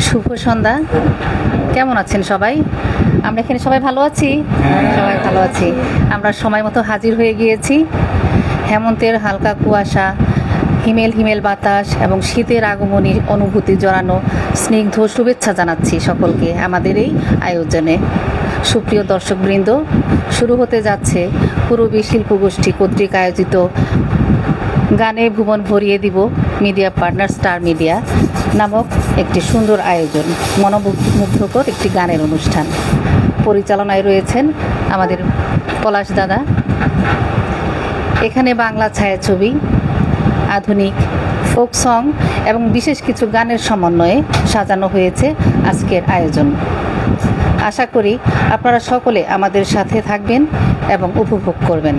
শুভ সন্ধ্যা। কেমন আছেন সবাই? আমরা এখানে সবাই ভালো আছি, সবাই ভালো আছি। আমরা সময় মতো হাজির হয়ে গিয়েছি। হেমন্তের হালকা কুয়াশা, হিমেল হিমেল বাতাস এবং শীতের আগমনী অনুভূতি জড়ানো স্নিগ্ধ শুভেচ্ছা জানাচ্ছি সকলকে আমাদের এই আয়োজনে। সুপ্রিয় দর্শকবৃন্দ, শুরু হতে যাচ্ছে পূরবী শিল্পগোষ্ঠী কর্তৃক আয়োজিত গানে ভুবন ভরিয়ে দিব মিডিয়া পার্টনার স্টার মিডিয়া নামক একটি সুন্দর আয়োজন, মনোমুগ্ধকর একটি গানের অনুষ্ঠান। পরিচালনায় রয়েছেন আমাদের পলাশ দাদা। এখানে বাংলা ছায়াছবি, আধুনিক ফোক সং এবং বিশেষ কিছু গানের সমন্বয়ে সাজানো হয়েছে আজকের আয়োজন। আশা করি আপনারা সকলে আমাদের সাথে থাকবেন এবং উপভোগ করবেন।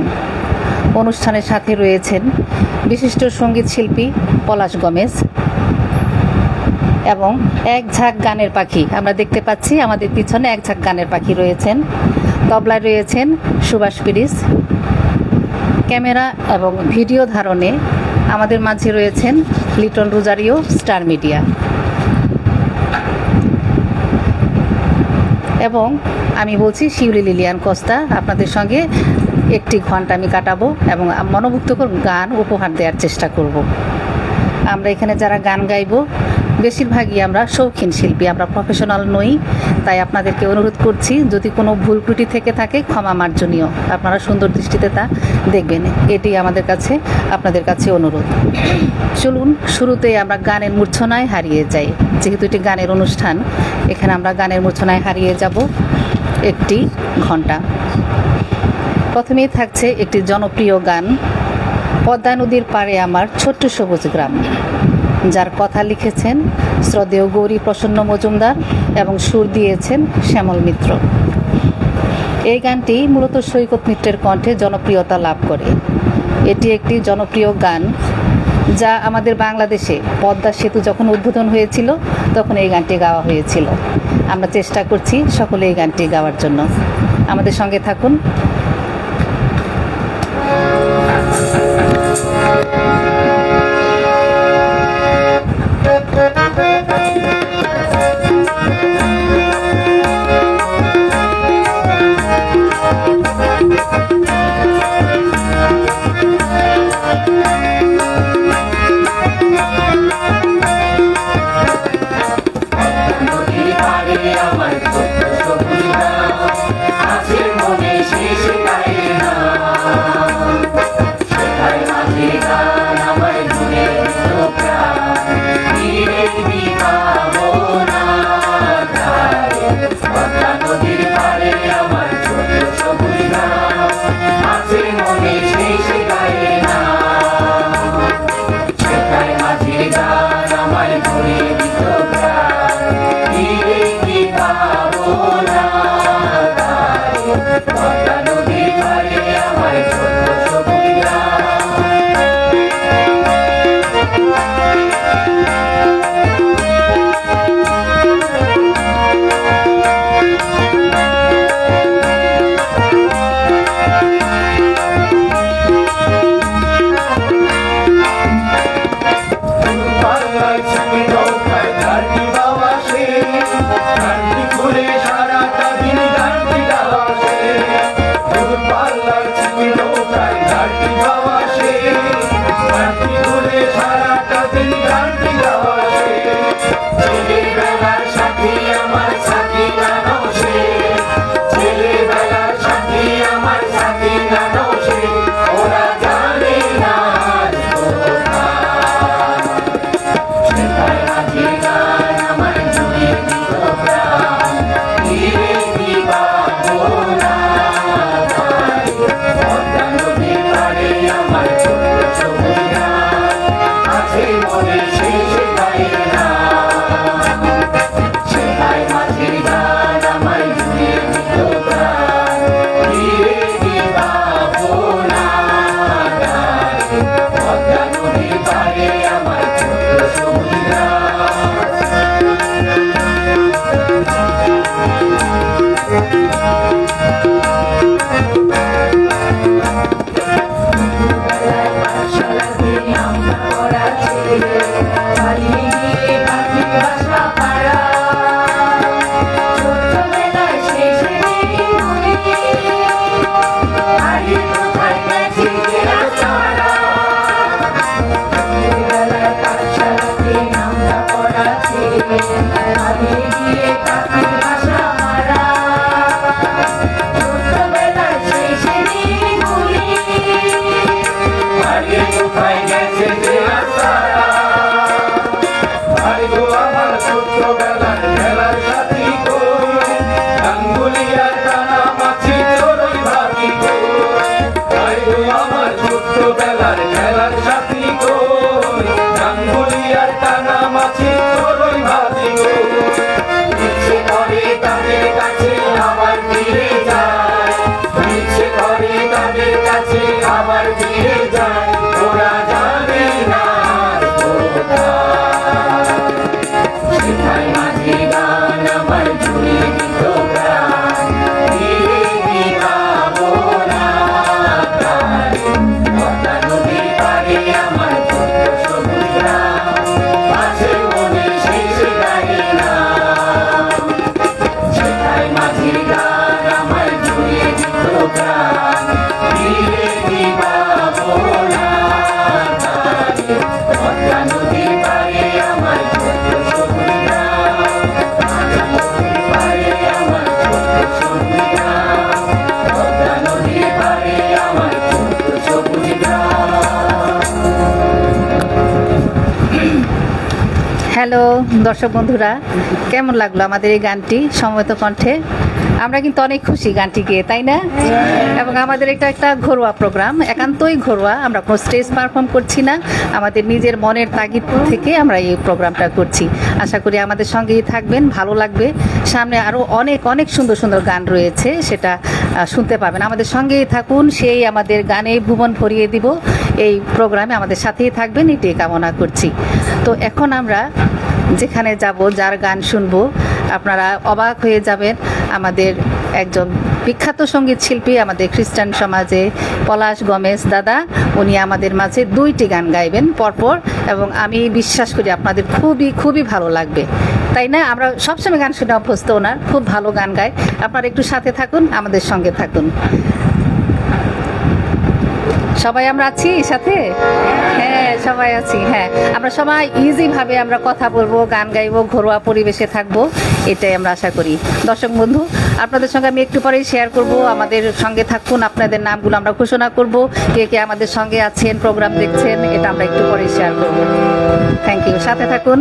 অনুষ্ঠানের সাথে রয়েছেন বিশিষ্ট সঙ্গীত শিল্পী পলাশ গমেজ এবং এক ঝাঁক গানের পাখি। আমরা দেখতে পাচ্ছি আমাদের পিছনে এক ঝাঁক গানের পাখি রয়েছেন। তবলায় রয়েছেন সুভাষ পিরিস। ক্যামেরা এবং ভিডিও ধারণে আমাদের মাঝে রয়েছেন লিটন রোজারিও স্টার মিডিয়া। এবং আমি বলছি শিউলি লিলিয়ান কস্তা। আপনাদের সঙ্গে একটি ঘন্টা আমি কাটাবো এবং মনোমুগ্ধকর গান উপহার দেওয়ার চেষ্টা করব। আমরা এখানে যারা গান গাইব বেশিরভাগই আমরা শৌখিন শিল্পী, আমরা প্রফেশনাল নই। তাই আপনাদেরকে অনুরোধ করছি, যদি কোনো ভুল ত্রুটি থেকে থাকে ক্ষমা মার্জনীয়, আপনারা সুন্দর দৃষ্টিতে তা দেখবেন। এটি আমাদের কাছে আপনাদের কাছে অনুরোধ। চলুন শুরুতেই আমরা গানের মূর্ছনায় হারিয়ে যাই। যেহেতু এটি গানের অনুষ্ঠান, এখানে আমরা গানের মূর্ছনায় হারিয়ে যাব একটি ঘন্টা। প্রথমেই থাকছে একটি জনপ্রিয় গান, পদ্মা নদীর পাড়ে আমার ছোট্ট সবুজ গ্রাম, যার কথা লিখেছেন শ্রদ্ধেয় গৌরী প্রসন্ন মজুমদার এবং সুর দিয়েছেন শ্যামল মিত্র। এই গানটি মূলত সৈকত মিত্রের কণ্ঠে জনপ্রিয়তা লাভ করে। এটি একটি জনপ্রিয় গান যা আমাদের বাংলাদেশে পদ্মা সেতু যখন উদ্বোধন হয়েছিল তখন এই গানটি গাওয়া হয়েছিল। আমরা চেষ্টা করছি সকলে এই গানটি গাওয়ার জন্য। আমাদের সঙ্গে থাকুন। হ্যালো দর্শক বন্ধুরা, কেমন লাগলো আমাদের এই গানটি সমবেত কণ্ঠে? আমরা কিন্তু অনেক খুশি গানটি গিয়ে, তাই না? এবং আমাদের এটা একটা ঘরোয়া প্রোগ্রাম, একান্তই ঘরোয়া। আমরা কোনো স্টেজ পারফর্ম করছি না, আমাদের নিজের মনের তাগিদ থেকে আমরা এই প্রোগ্রামটা করছি। আশা করি আমাদের সঙ্গেই থাকবেন, ভালো লাগবে। সামনে আরও অনেক অনেক সুন্দর সুন্দর গান রয়েছে, সেটা শুনতে পাবেন। আমাদের সঙ্গেই থাকুন, সেই আমাদের গানে ভুবন ভরিয়ে দিব। এই প্রোগ্রামে আমাদের সাথেই থাকবেন, এটাই কামনা করছি। তো এখন আমরা যেখানে যাব, যার গান শুনবো, আপনারা অবাক হয়ে যাবেন। আমাদের একজন বিখ্যাত সঙ্গীত শিল্পী আমাদের খ্রিস্টান সমাজে, পলাশ গমেজ দাদা, উনি আমাদের মাঝে 2টি গান গাইবেন পরপর, এবং আমি বিশ্বাস করি আপনাদের খুবই খুবই ভালো লাগবে, তাই না? আমরা সবসময় গান শুনে অভ্যস্ত, ওনার খুব ভালো গান গায়। আপনারা একটু সাথে থাকুন, আমাদের সঙ্গে থাকুন। সবাই আমরা আছি সাথে? হ্যাঁ, সবাই আছি। হ্যাঁ, আমরা সবাই ইজিভাবে আমরা কথা বলবো, গান গাইবো, ঘরোয়া পরিবেশে থাকবো, এটাই আমরা আশা করি। দর্শক বন্ধু, আপনাদের সঙ্গে আমি একটু পরেই শেয়ার করব। আমাদের সঙ্গে থাকুন, আপনাদের নামগুলো আমরা ঘোষণা করব, কে কে আমাদের সঙ্গে আছেন, প্রোগ্রাম দেখছেন, এটা আমরা একটু পরেই শেয়ার করব। থ্যাংক ইউ, সাথে থাকুন।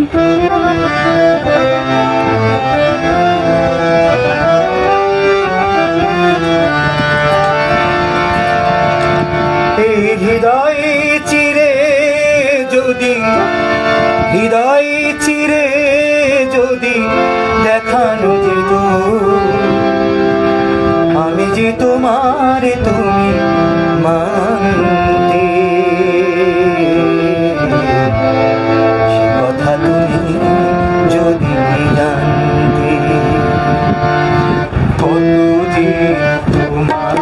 হৃদয় চিরে যদি, হৃদয় চিরে যদি দেখানো যেত আমি যে তোমার, তুমি মানতে, সে কথা তুমি যদি জানতে, কত যে তোমার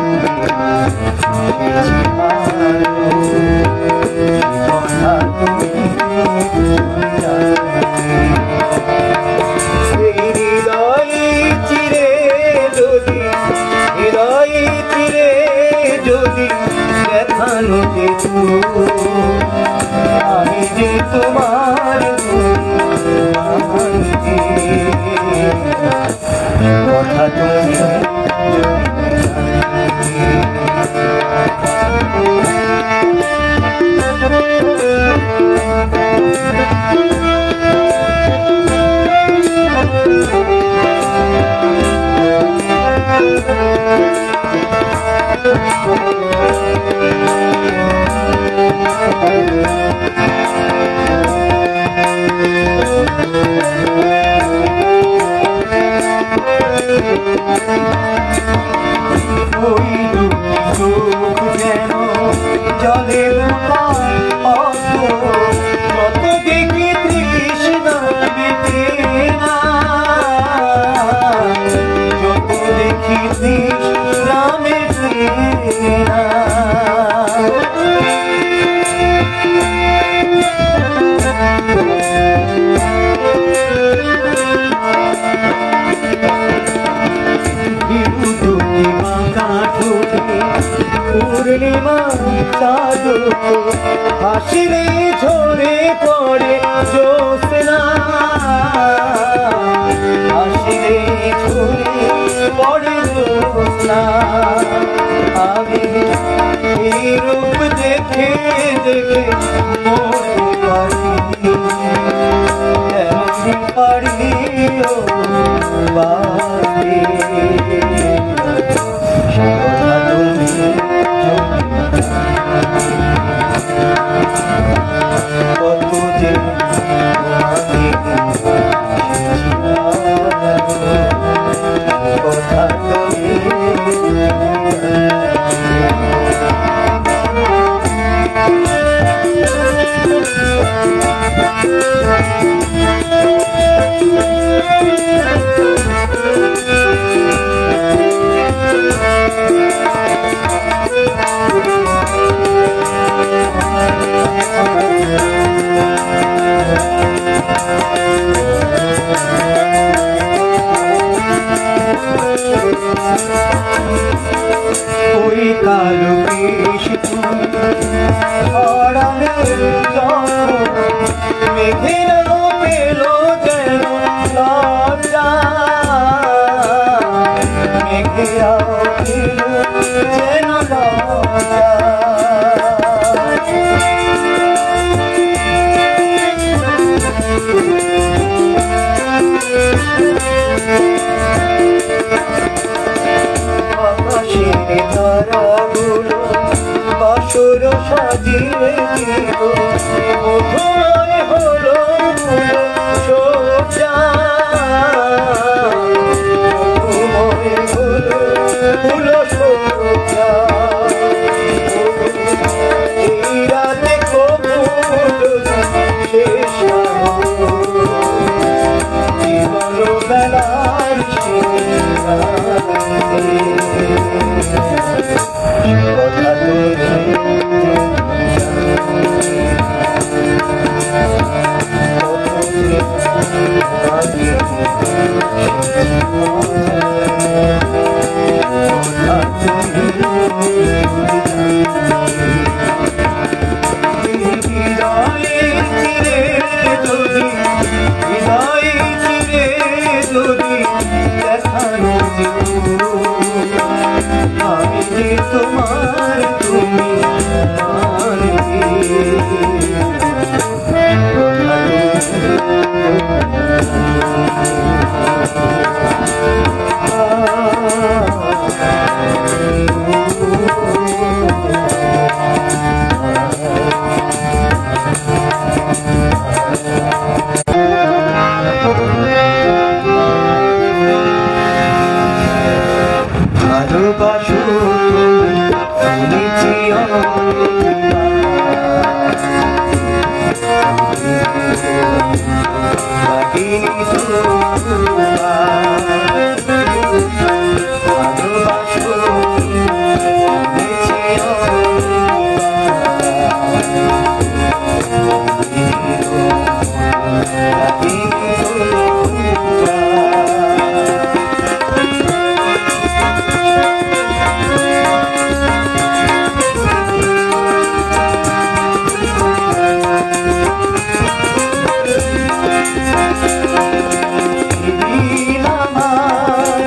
আমি যে তোমার কথা তুমি হাসিলে ঝরে পড়ে জ্যোৎস্না। রূপ দেখে দেখে মরতে পারি, এমনই পারি ও বাঁচতে। সে কথা তুমি যদি কত যে তোমাকে কথা তুমি ওই কালো কেশ আড়ালের জল মেঘেরা পেল যেন লজ্জা, মেঘেরা পেল যেন লজ্জা। আকাশের তারাগুলো বাসর সাজিয়ে দিল, মধুময় হলো সোজা, মধুময় হলো সোজা। এই রাতে কবুল শেষ জীবন বেলার কথা আমি যে তোমার তুমি ভালোবাসো শুনেছি ভালোবাসো দিন আমার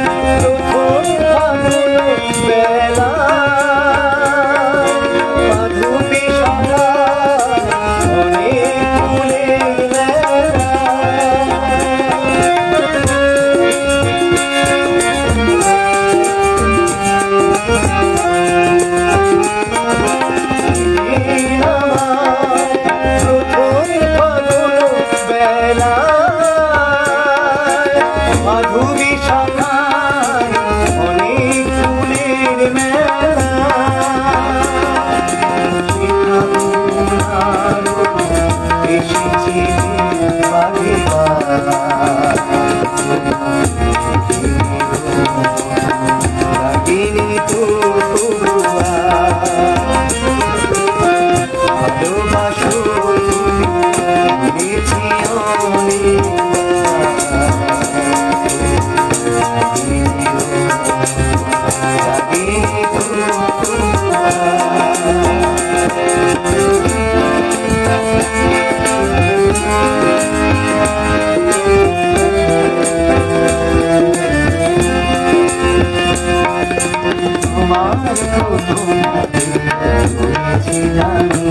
জানি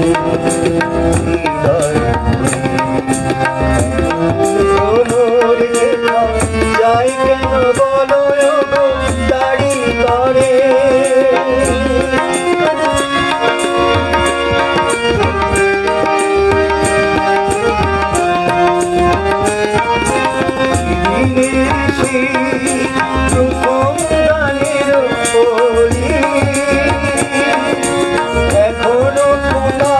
হৃদয় মোর দেখা যাই কেন বলো গো দাড়ি করে প্রথম গানের পরি এখনো তোমার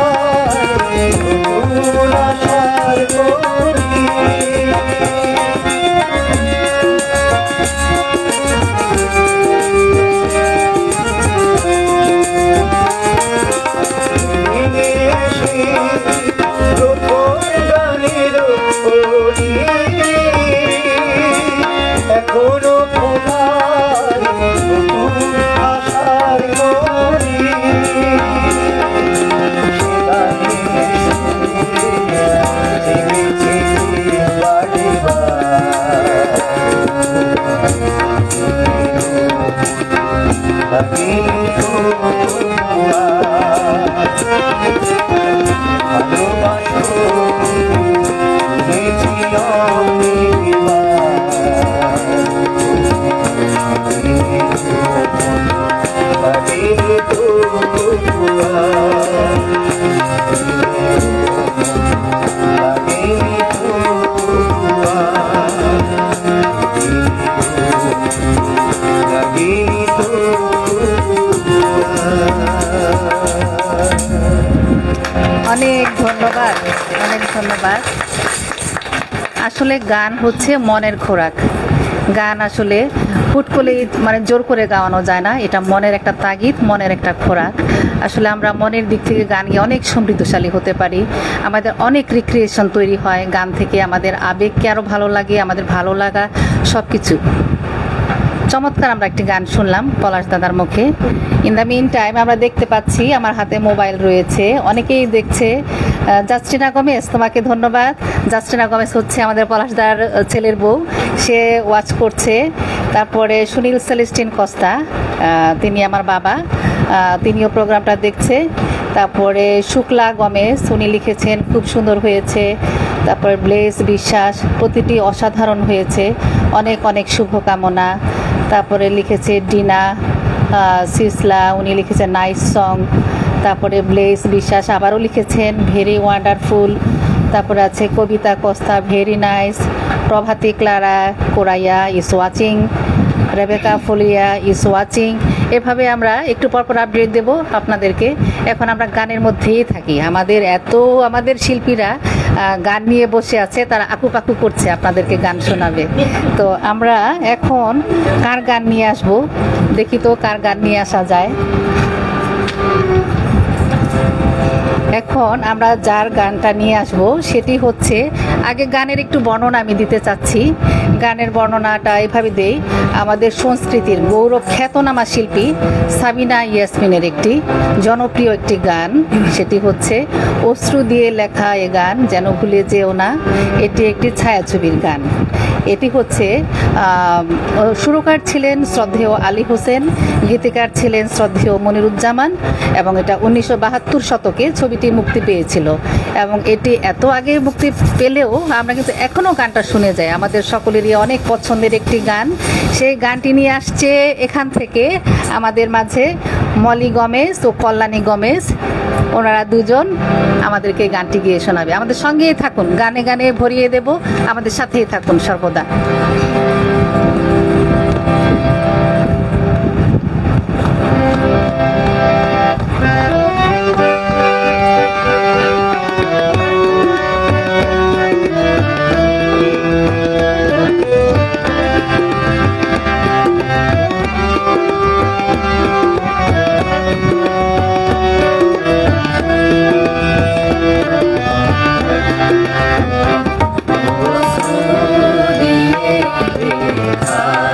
আশার করি প্রথম গানের পরি এখনো তোমার নতুন আশার করি জেগেছে ভালোবাসো অনেক ধন্যবাদ, অনেক ধন্যবাদ। আসলে গান হচ্ছে মনের খোরাক। গান আসলে হুট করে মানে জোর করে গাওয়ানো যায় না, এটা মনের একটা তাগিদ, মনের একটা খোরাক। আসলে আমরা মনের দিক থেকে গান গিয়ে অনেক সমৃদ্ধশালী হতে পারি। আমাদের অনেক রিক্রিয়েশন তৈরি হয় গান থেকে, আমাদের আবেগকে আরও ভালো লাগে, আমাদের ভালো লাগা সব কিছু। চমৎকার আমরা একটি গান শুনলাম পলাশ দাদার মুখে। ইন দ্য মিন টাইম আমরা দেখতে পাচ্ছি আমার হাতে মোবাইল রয়েছে, অনেকেই দেখছে। জাস্টিনা গমেজ, তোমাকে ধন্যবাদ। জাস্টিনা গমেজ হচ্ছে আমাদের পলাশদার ছেলের বউ, সে ওয়াচ করছে। তারপরে সুনীল সেলেস্টিন কস্তা, তিনি আমার বাবা, তিনিও প্রোগ্রামটা দেখছে। তারপরে শুক্লা গমেজ, উনি লিখেছেন খুব সুন্দর হয়েছে। তারপরে ব্লেস বিশ্বাস, প্রতিটি অসাধারণ হয়েছে, অনেক অনেক শুভকামনা। তারপরে লিখেছে ডিনা সিসলা, উনি লিখেছেন নাইস সং। তারপরে ব্লেস বিশ্বাস আবারও লিখেছেন ভেরি ওয়ান্ডারফুল। তারপরে আছে Kabita Costa, very nice. Provati Clara Correia is watching, Rebecca ফলিয়া ইজ ওয়াচিং। এভাবে আমরা একটু পরপর আপডেট দেব আপনাদেরকে। এখন আমরা গানের মধ্যেই থাকি, আমাদের শিল্পীরা গান নিয়ে বসে আছে, তারা আকুপাকু করছে আপনাদেরকে গান শোনাবে। তো আমরা এখন কার গান নিয়ে আসবো, দেখি তো কার গান নিয়ে আসা যায়। এখন আমরা যার গানটা নিয়ে আসবো সেটি হচ্ছে, আগে গানের একটু বর্ণনা আমি দিতে চাচ্ছি। গানের বর্ণনাটা এভাবে দেই, আমাদের সংস্কৃতির গৌরব খ্যাতনামা শিল্পী সাবিনা ইয়াসমিনের একটি জনপ্রিয় একটি গান, সেটি হচ্ছে অশ্রু দিয়ে লেখা এ গান যেন ভুলে যেও না। এটি একটি ছায়াছবির গান। এটি হচ্ছে সুরকার ছিলেন শ্রদ্ধেয় আলী হোসেন, গীতিকার ছিলেন শ্রদ্ধেয় মনিরুজ্জামান, এবং এটা 1972 শতকে ছবিটি মুক্তি পেয়েছিল। এবং এটি এত আগে মুক্তি পেলেও আমরা কিন্তু এখনও গানটা শুনে যাই, আমাদের সকলেরই অনেক পছন্দের একটি গান। সেই গানটি নিয়ে আসছে এখান থেকে আমাদের মাঝে মলি গমেজ ও কল্যাণী গমেজ, ওনারা দুজন আমাদেরকে গানটি গিয়ে শোনাবে। আমাদের সঙ্গেই থাকুন, গানে গানে ভরিয়ে দেব, আমাদের সাথেই থাকুন সর্বদা।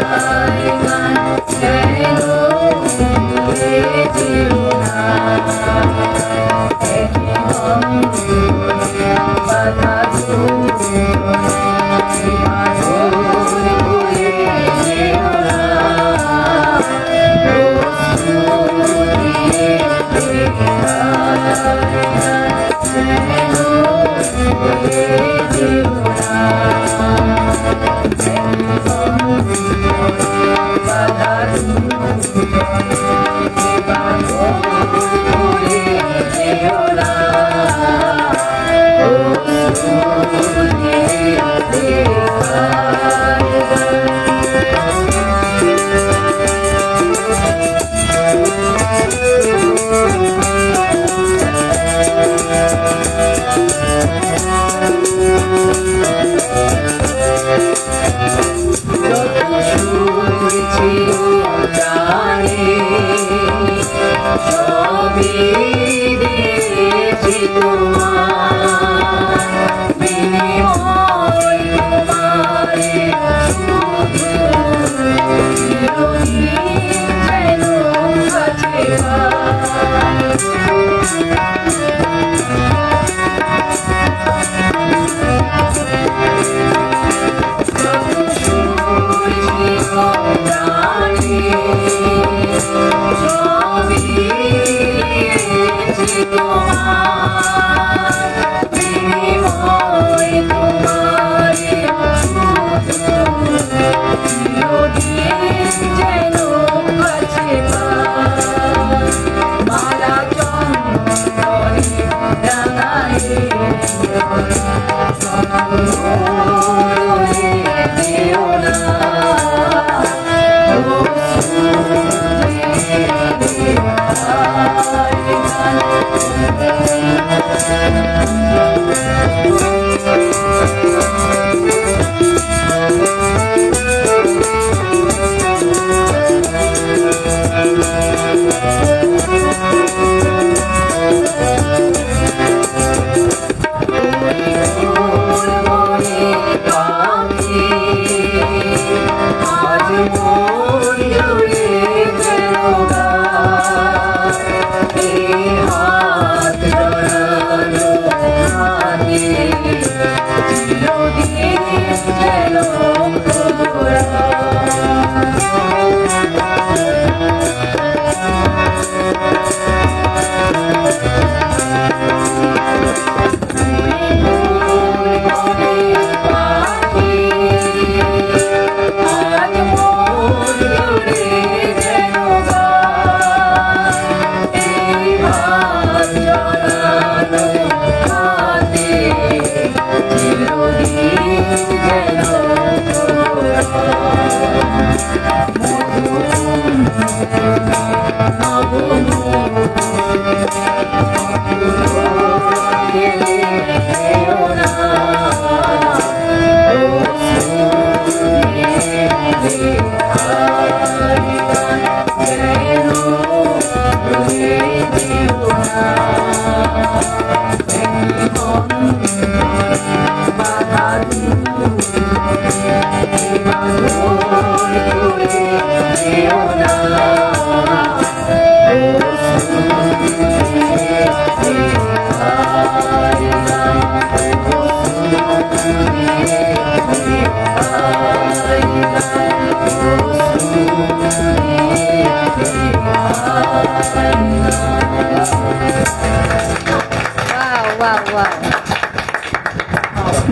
Oh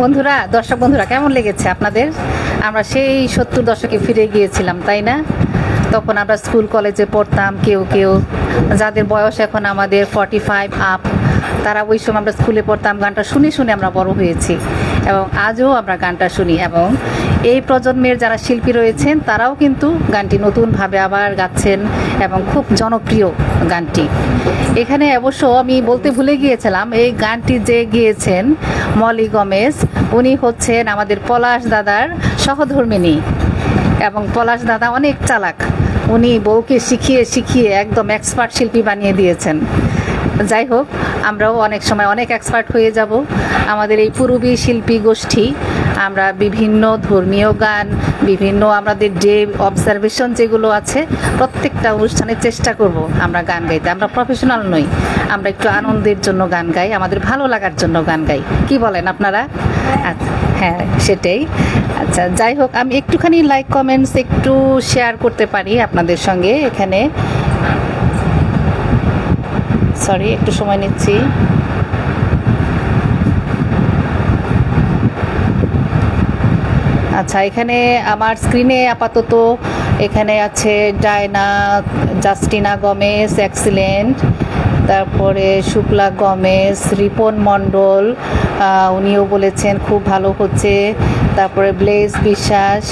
বন্ধুরা, দর্শক বন্ধুরা, কেমন লেগেছে আপনাদের? আমরা সেই 70 দশকে ফিরে গিয়েছিলাম, তাই না? তখন আমরা স্কুল কলেজে পড়তাম। কেউ কেউ যাদের বয়স এখন আমাদের 45 আপ, তারা ওই সময় আমরা স্কুলে পড়তাম, গানটা শুনে শুনে আমরা বড় হয়েছি এবং আজও আমরা গানটা শুনি। এবং এই প্রজন্মের যারা শিল্পী রয়েছেন তারাও কিন্তু গানটি নতুনভাবে আবার গাচ্ছেন এবং খুব জনপ্রিয় গানটি। এখানে অবশ্য আমি বলতে ভুলে গিয়েছিলাম, এই গানটি যে গিয়েছেন মলি গমেজ, উনি হচ্ছেন আমাদের পলাশ দাদার সহধর্মিণী এবং পলাশ দাদা অনেক চালাক। উনি বউকে শিখিয়ে শিখিয়ে একদম এক্সপার্ট শিল্পী বানিয়ে দিয়েছেন। যাই হোক, আমরাও অনেক সময় অনেক এক্সপার্ট হয়ে যাব। আমাদের এই পূর্বী শিল্পী গোষ্ঠী আমরা বিভিন্ন ধর্মীয় গান, বিভিন্ন আমাদের ডে অবজারভেশন যেগুলো আছে, প্রত্যেকটা অনুষ্ঠানে চেষ্টা করব আমরা গান গাইতে। আমরা প্রফেশনাল নই, আমরা একটু আনন্দের জন্য গান গাই, আমাদের ভালো লাগার জন্য গান গাই। কি বলেন আপনারা? আচ্ছা, হ্যাঁ, সেটাই। আচ্ছা, যাই হোক, আমি একটুখানি লাইক কমেন্টস একটু শেয়ার করতে পারি আপনাদের সঙ্গে। এখানে সরি, একটু সময় নিচ্ছি। আচ্ছা, এখানে আমার স্ক্রিনে আপাতত এখানে আছে ডায়না, জাস্টিনা গমেজ, এক্সিলেন্ট, তারপরে শুক্লা গমেজ, রিপন মণ্ডল, উনিও বলেছেন খুব ভালো হচ্ছে। তারপরে ব্লেজ বিশ্বাস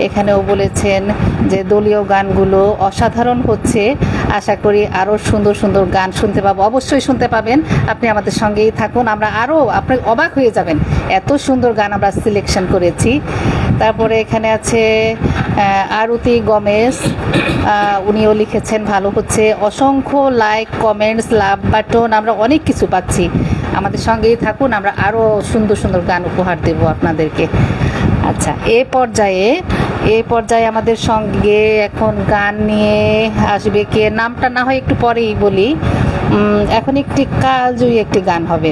এখানেও বলেছেন যে দলীয় গানগুলো অসাধারণ হচ্ছে, আশা করি আরও সুন্দর সুন্দর গান শুনতে পাবো। অবশ্যই শুনতে পাবেন, আপনি আমাদের সঙ্গেই থাকুন, আমরা আরও আপনি অবাক হয়ে যাবেন, এত সুন্দর গান আমরা সিলেকশন করেছি। তারপরে এখানে আছে আরতি গমেজ, উনিও লিখেছেন ভালো হচ্ছে। অসংখ্য লাইক, কমেন্টস, লাভ বাটন, আমরা অনেক কিছু পাচ্ছি, আমাদের সঙ্গেই থাকুন, আমরা আরও সুন্দর সুন্দর গান উপহার দেব আপনাদেরকে। আচ্ছা, এই পর্যায়ে আমাদের সঙ্গে এখন গান নিয়ে আসবে কে, নামটা না হয় একটু পরেই বলি। এখন একটি কালজয়ী একটি গান হবে,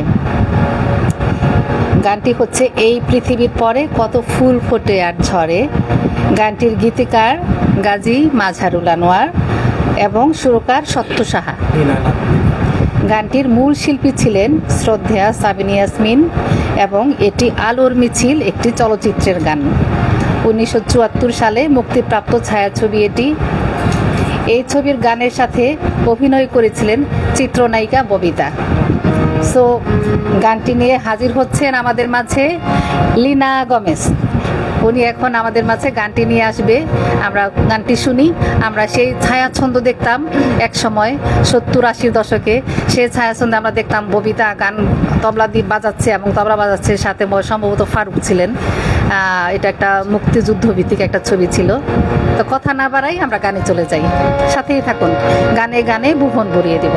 গানটি হচ্ছে এই পৃথিবীর পরে কত ফুল ফোটে আর ঝরে। গানটির গীতিকার গাজী মাজহারুল আনোয়ার এবং সুরকার সত্য সাহা। গানটির মূল শিল্পী ছিলেন শ্রদ্ধেয়া সাবিনা ইয়াসমিন এবং এটি আলোর মিছিল একটি চলচ্চিত্রের গান। 1974 সালে মুক্তিপ্রাপ্ত ছায়াছবি এটি। এই ছবির গানের সাথে অভিনয় করেছিলেন চিত্রনায়িকা ববিতা। সো গানটি নিয়ে হাজির হচ্ছেন আমাদের মাঝে লিনা গমেজ, উনি এখন আমাদের মাঝে গানটি নিয়ে আসবে। আমরা গানটি শুনি। আমরা সেই ছায়াছন্দ দেখতাম এক সময় 70-80 দশকে, সেই ছায়াছন্দে আমরা দেখতাম ববিতা গান তবলা দিয়ে বাজাচ্ছে এবং তবলা বাজাচ্ছে, সাথে সম্ভবত ফারুক ছিলেন। এটা একটা মুক্তিযুদ্ধ ভিত্তিক একটা ছবি ছিল। তো কথা না বাড়াই আমরা গানে চলে যাই, সাথেই থাকুন, গানে গানে ভুবন ভরিয়ে দেব।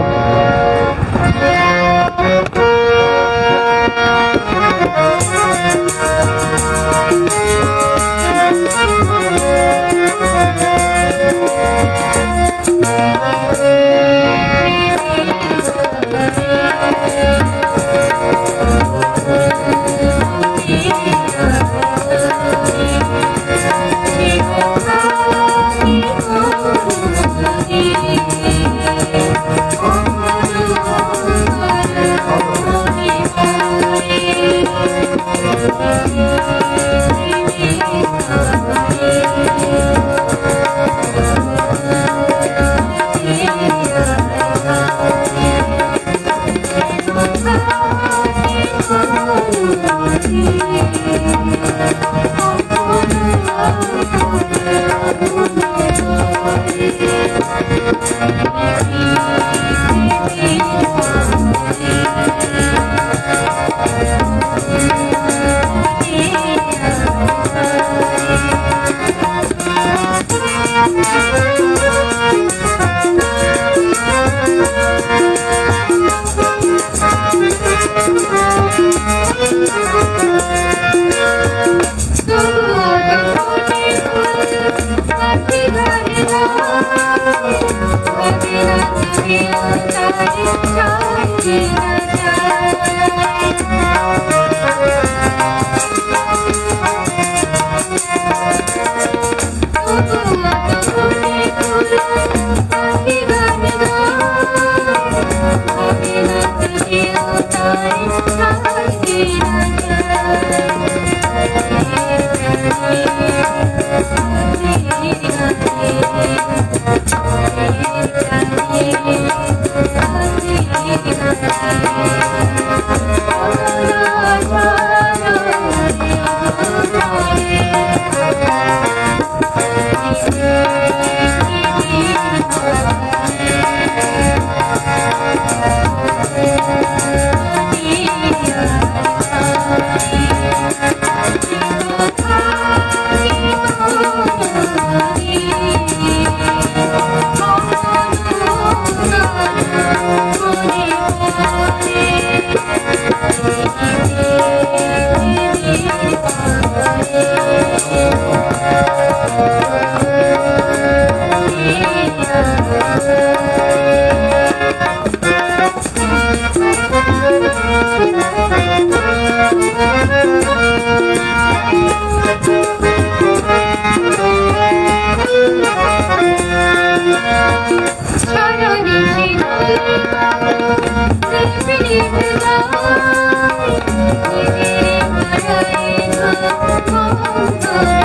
Oh,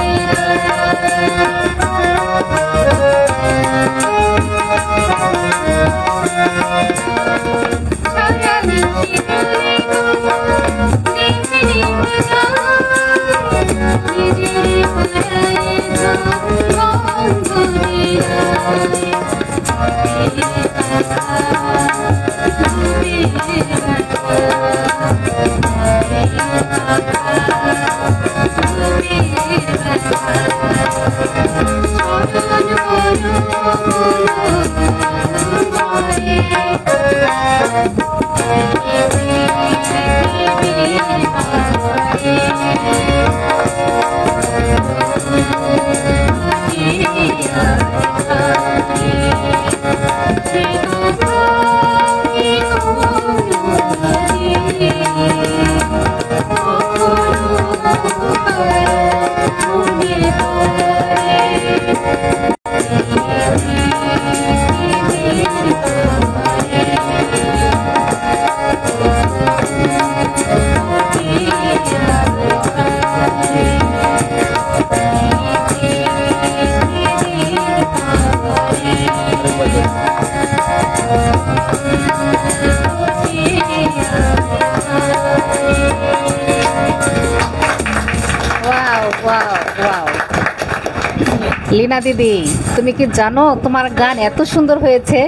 লীনা দিদি, তুমি কি জানো তোমার গান এত সুন্দর হয়েছে?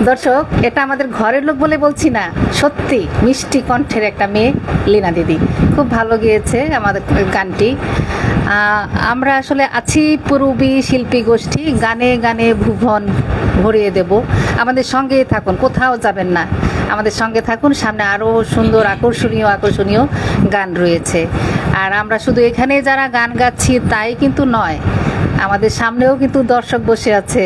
দর্শক, এটা আমাদের ঘরের লোক বলে বলছি না, সত্যি মিষ্টি কণ্ঠের একটা মেয়ে লীনা দিদি, খুব ভালো গেয়েছে আমাদের গানটি। আমরা আসলে আছি পূর্বী শিল্পী গোষ্ঠী, গানে গানে ভুবন ভরিয়ে দেব। আমাদের সঙ্গেই থাকুন, কোথাও যাবেন না, আমাদের সঙ্গে থাকুন। সামনে আরও সুন্দর আকর্ষণীয় আকর্ষণীয় গান রয়েছে। আর আমরা শুধু এখানে যারা গান গাচ্ছি তাই কিন্তু নয়, আমাদের সামনেও কিন্তু দর্শক বসে আছে,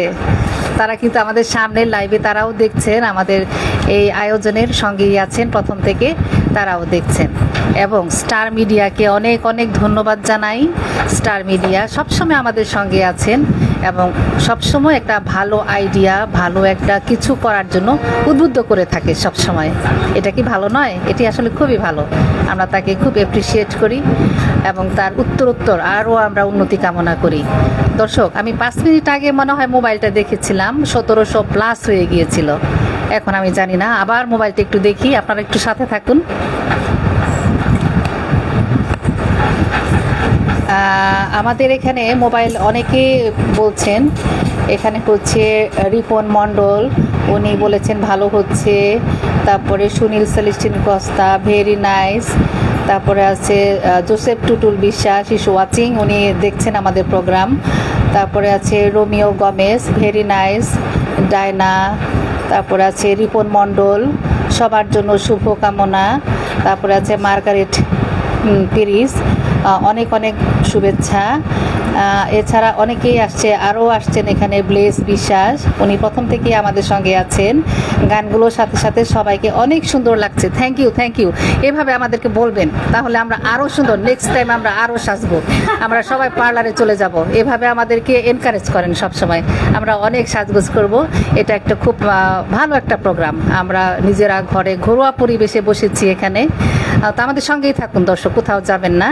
তারা কিন্তু আমাদের সামনে লাইভে তারাও দেখছেন, আমাদের এই আয়োজনের সঙ্গেই আছেন প্রথম থেকে, তারাও দেখছেন। এবং স্টার মিডিয়াকে অনেক অনেক ধন্যবাদ জানাই। স্টার মিডিয়া সবসময় আমাদের সঙ্গে আছেন এবং সবসময় একটা ভালো আইডিয়া, ভালো একটা কিছু করার জন্য উদ্বুদ্ধ করে থাকে সবসময়। এটা কি ভালো নয়? এটি আসলে খুবই ভালো, আমরা তাকে খুব অ্যাপ্রিসিয়েট করি এবং তার উত্তরোত্তর আরও আমরা উন্নতি কামনা করি। দর্শক, আমি 5 মিনিট আগে মনে হয় মোবাইলটা দেখেছিলাম 1700+ হয়ে গিয়েছিল, এখন আমি জানি না, আবার মোবাইলটা একটু দেখি, আপনারা একটু সাথে থাকুন। আমাদের এখানে মোবাইল অনেকে বলছেন, এখানে হচ্ছে রিপন মণ্ডল, উনি বলেছেন ভালো হচ্ছে। তারপরে সুনীল সেলিস্টিন কস্তা, ভেরি নাইস। তারপরে আছে জোসেফ টুটুল বিশ্বাস, ইস ওয়াচিং, উনি দেখছেন আমাদের প্রোগ্রাম। তারপরে আছে রোমিও গমেজ, ভেরি নাইস। ডায়না, তারপরে আছে রিপন মণ্ডল, সবার জন্য শুভকামনা। তারপরে আছে মার্গারেট পেরিস, অনেক অনেক শুভেচ্ছা। এছাড়া অনেকেই আসছে, আরও আসছেন এখানে ব্লেস বিশ্বাস, উনি প্রথম থেকেই আমাদের সঙ্গে আছেন। গানগুলোর সাথে সাথে সবাইকে অনেক সুন্দর লাগছে, থ্যাংক ইউ থ্যাংক ইউ। এভাবে আমাদেরকে বলবেন, তাহলে আমরা আরও সুন্দর, নেক্সট টাইম আমরা আরও সাজবো, আমরা সবাই পার্লারে চলে যাব। এভাবে আমাদেরকে এনকারেজ করেন সব সময়, আমরা অনেক সাজগোজ করব। এটা একটা খুব ভালো একটা প্রোগ্রাম, আমরা নিজেরা ঘরে ঘরোয়া পরিবেশে বসেছি এখানে, তো আমাদের সঙ্গেই থাকুন দর্শক, কোথাও যাবেন না।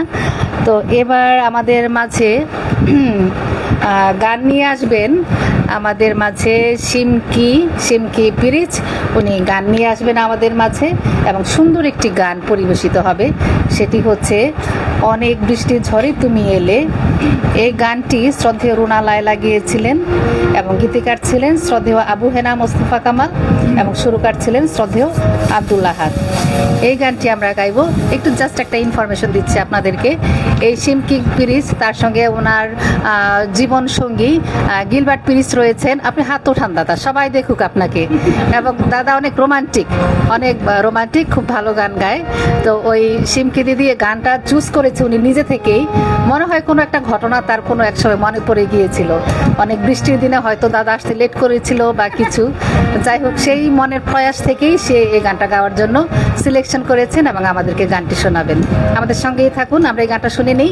তো এবার আমাদের মাঝে গান নিয়ে আসবেন আমাদের মাঝে সিমকি পিরিচ, উনি গান নিয়ে আসবেন আমাদের মাঝে এবং সুন্দর একটি গান পরিবেশিত হবে, সেটি হচ্ছে অনেক বৃষ্টি ঝড়ে তুমি এলে। এই গানটি শ্রদ্ধেয় রুনা লায়লা গিয়েছিলেন এবং গীতিকার ছিলেন শ্রদ্ধেয় আবু হেনা মোস্তফা কামাল এবং সুরকার ছিলেন শ্রদ্ধেয় আব্দুল আহাদ। এই গানটি আমরা গাইব। একটু জাস্ট একটা ইনফরমেশন দিচ্ছি আপনাদেরকে, এই সিমকি পিরিচ, তার সঙ্গে ওনার জীবন সঙ্গী গিলবার্ট পিরিচ রয়েছেন। আপনি হাত ওঠান দাদা, সবাই দেখুক আপনাকে। এবং দাদা অনেক রোমান্টিক, খুব ভালো গান গায়। তো ওই সিমকি দিদি গানটা চুজ করেছে উনি নিজে থেকেই, মনে হয় কোনো একটা ঘটনা তার কোনো এক সময় মনে পড়ে গিয়েছিল, অনেক বৃষ্টির দিনে হয়তো দাদা আসতে লেট করেছিল বা কিছু, যাই হোক সেই মনের প্রয়াস থেকেই সে এই গানটা গাওয়ার জন্য সিলেকশন করেছেন এবং আমাদেরকে গানটি শোনাবেন। আমাদের সঙ্গেই থাকুন, আমরা এই গানটা শুনে নিই।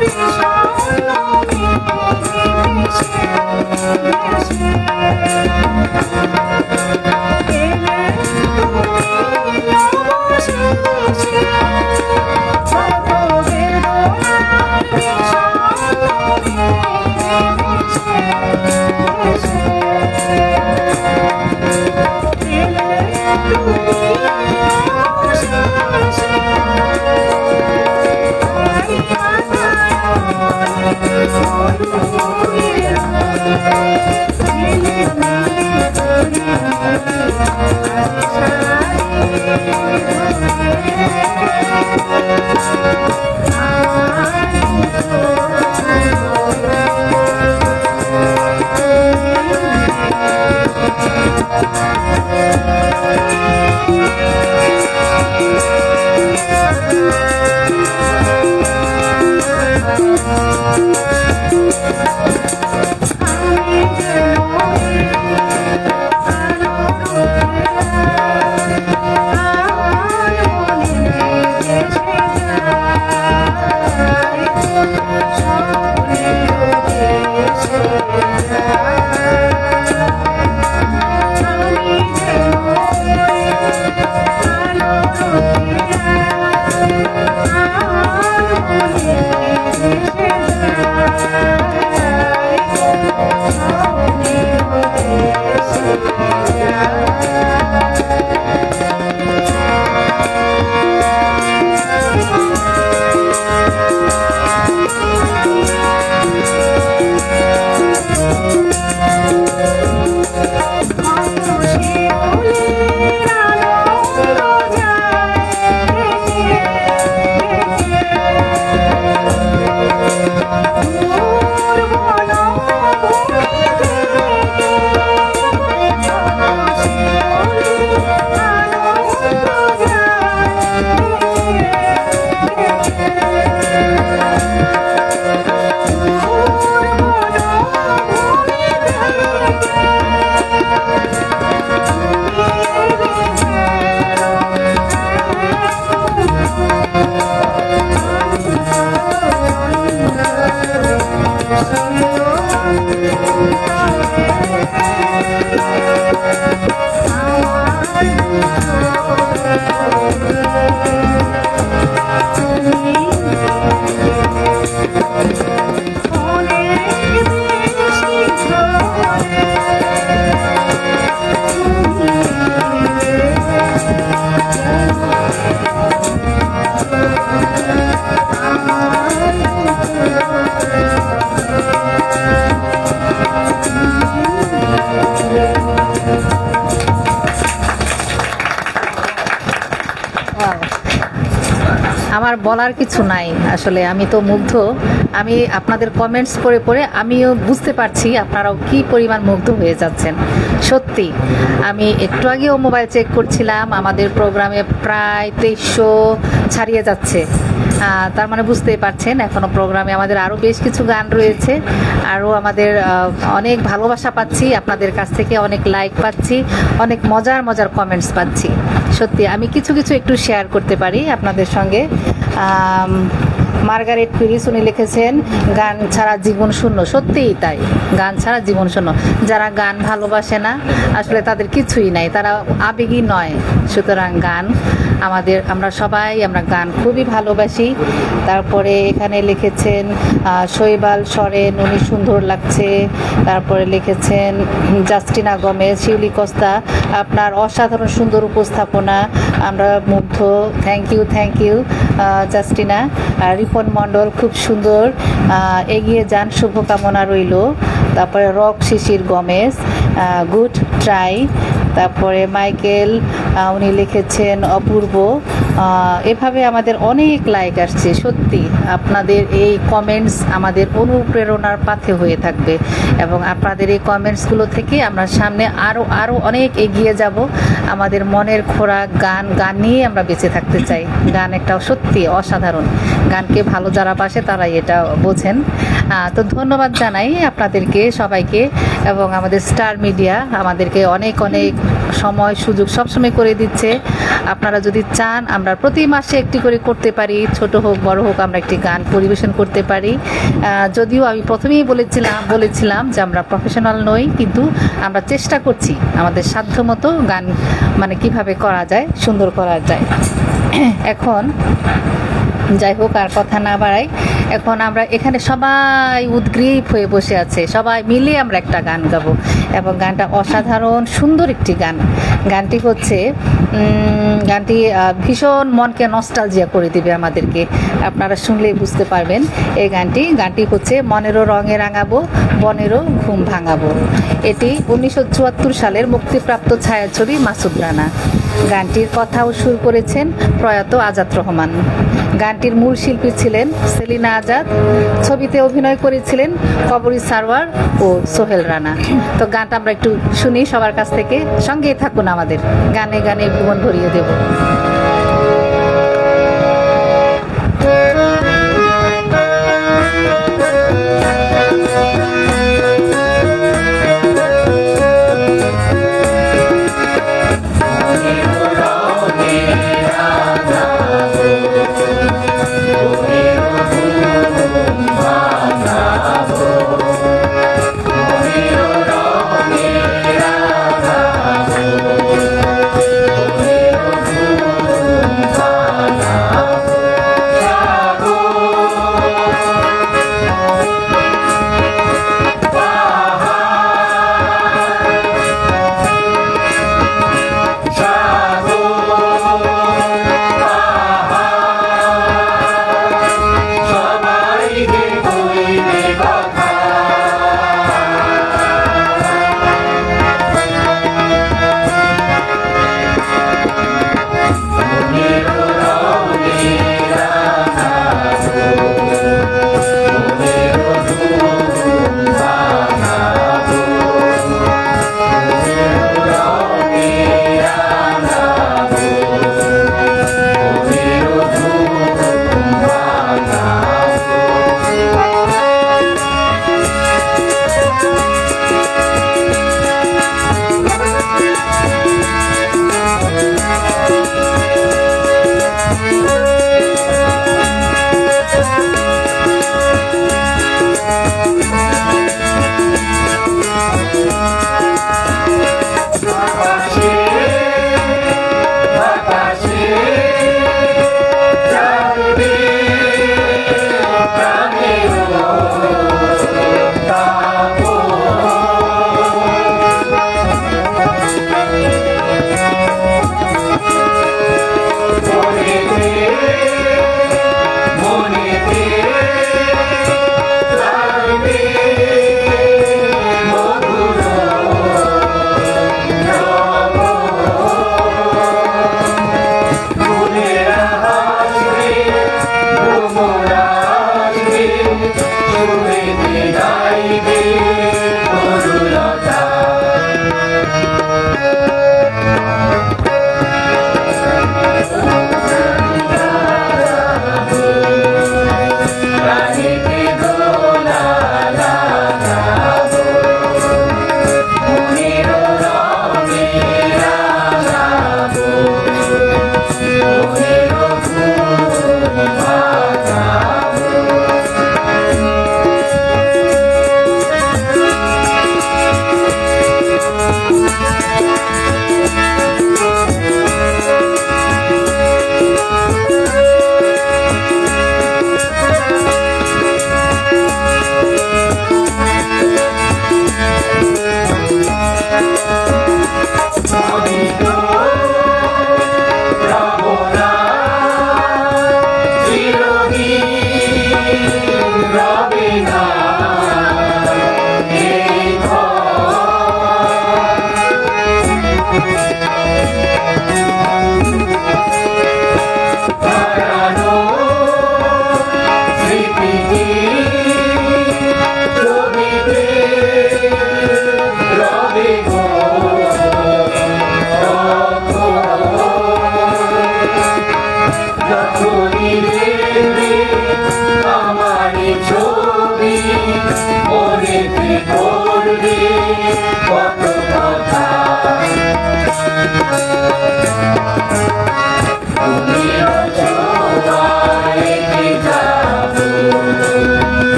Be আমার বলার কিছু নাই, আসলে আমি তো মুগ্ধ। আমি আপনাদের কমেন্টস পড়ে পড়ে আমিও বুঝতে পারছি আপনারাও কি পরিমাণ মুগ্ধ হয়ে যাচ্ছেন। সত্যি আমি একটু আগেও মোবাইল চেক করছিলাম, আমাদের প্রোগ্রামে প্রায় 2300 ছাড়িয়ে যাচ্ছে। তার মানে বুঝতেই পারছেন এখনো প্রোগ্রামে আমাদের আরও বেশ কিছু গান রয়েছে, আরও আমাদের অনেক ভালোবাসা পাচ্ছি আপনাদের কাছ থেকে, অনেক লাইক পাচ্ছি, অনেক মজার মজার কমেন্টস পাচ্ছি। সত্যি আমি কিছু কিছু একটু শেয়ার করতে পারি আপনাদের সঙ্গে। মার্গারেট পিরিস উনি লিখেছেন গান ছাড়া জীবন শূন্য। সত্যিই তাই, গান ছাড়া জীবন শূন্য। যারা গান ভালোবাসে না আসলে তাদের কিছুই নাই, তারা আবেগী নয়। সুতরাং গান আমরা গান খুবই ভালোবাসি। তারপরে এখানে লিখেছেন শৈবাল সরেন, উনি সুন্দর লাগছে। তারপরে লিখেছেন জাস্টিনা গমেজ, শিউলি কস্তা, আপনার অসাধারণ সুন্দর উপস্থাপনা, আমরা মুগ্ধ। Thank you Justina. Ripon Mondal খুব সুন্দর, এগিয়ে যান, শুভকামনা রইল। তারপরে Rock Shishir Gomes, good try. তারপরে মাইকেল উনি লিখেছেন অপূর্ব। এভাবে আমাদের অনেক লাইক আসছে। সত্যি আপনাদের এই কমেন্টস আমাদের অনুপ্রেরণার পাথে হয়ে থাকবে, এবং আপনাদের এই কমেন্টসগুলো থেকে আমরা সামনে আরও অনেক এগিয়ে যাব। আমাদের মনের খোরাক গান নিয়ে আমরা বেঁচে থাকতে চাই। গান একটা সত্যি অসাধারণ, গানকে ভালো যারা বাসে তারাই এটা বোঝেন। তো ধন্যবাদ জানাই আপনাদেরকে সবাইকে, এবং আমাদের স্টার মিডিয়া আমাদেরকে অনেক সময় সুযোগ সবসময় করে দিচ্ছে। আপনারা যদি চান আমরা প্রতি মাসে একটি করে করতে পারি, ছোট হোক বড় হোক, আমরা একটি গান পরিবেশন করতে পারি। যদিও আমি প্রথমেই বলেছিলাম যে আমরা প্রফেশনাল নই, কিন্তু আমরা চেষ্টা করছি আমাদের সাধ্যমতো গান মানে কিভাবে করা যায়, সুন্দর করা যায়। এখন যাই হোক, আর কথা না বাড়াই, এখন আমরা এখানে সবাই উদ্গ্রীব হয়ে বসে আছে, সবাই মিলে আমরা একটা গান গাবো এবং গানটা অসাধারণ সুন্দর একটি গান। গানটি হচ্ছে গানটি ভীষণ মনকে নস্টালজিয়া করে দিবে আমাদেরকে, আপনারা শুনলেই বুঝতে পারবেন। এই গানটি হচ্ছে মনেরও রঙে রাঙাবো, বনেরও ঘুম ভাঙাবো। এটি 1974 সালের মুক্তিপ্রাপ্ত ছায়াছবি মাসুদ রানা। গানটির কথা ও সুর করেছেন প্রয়াত আজাদ রহমান। গানটির মূল শিল্পী ছিলেন সেলিনা আজাদ। ছবিতে অভিনয় করেছিলেন কবরী সারওয়ার ও সোহেল রানা। তো গানটা আমরা একটু শুনি সবার কাছ থেকে, সঙ্গেই থাকুন আমাদের, গানে গানে ভুবন ভরিয়ে দেব।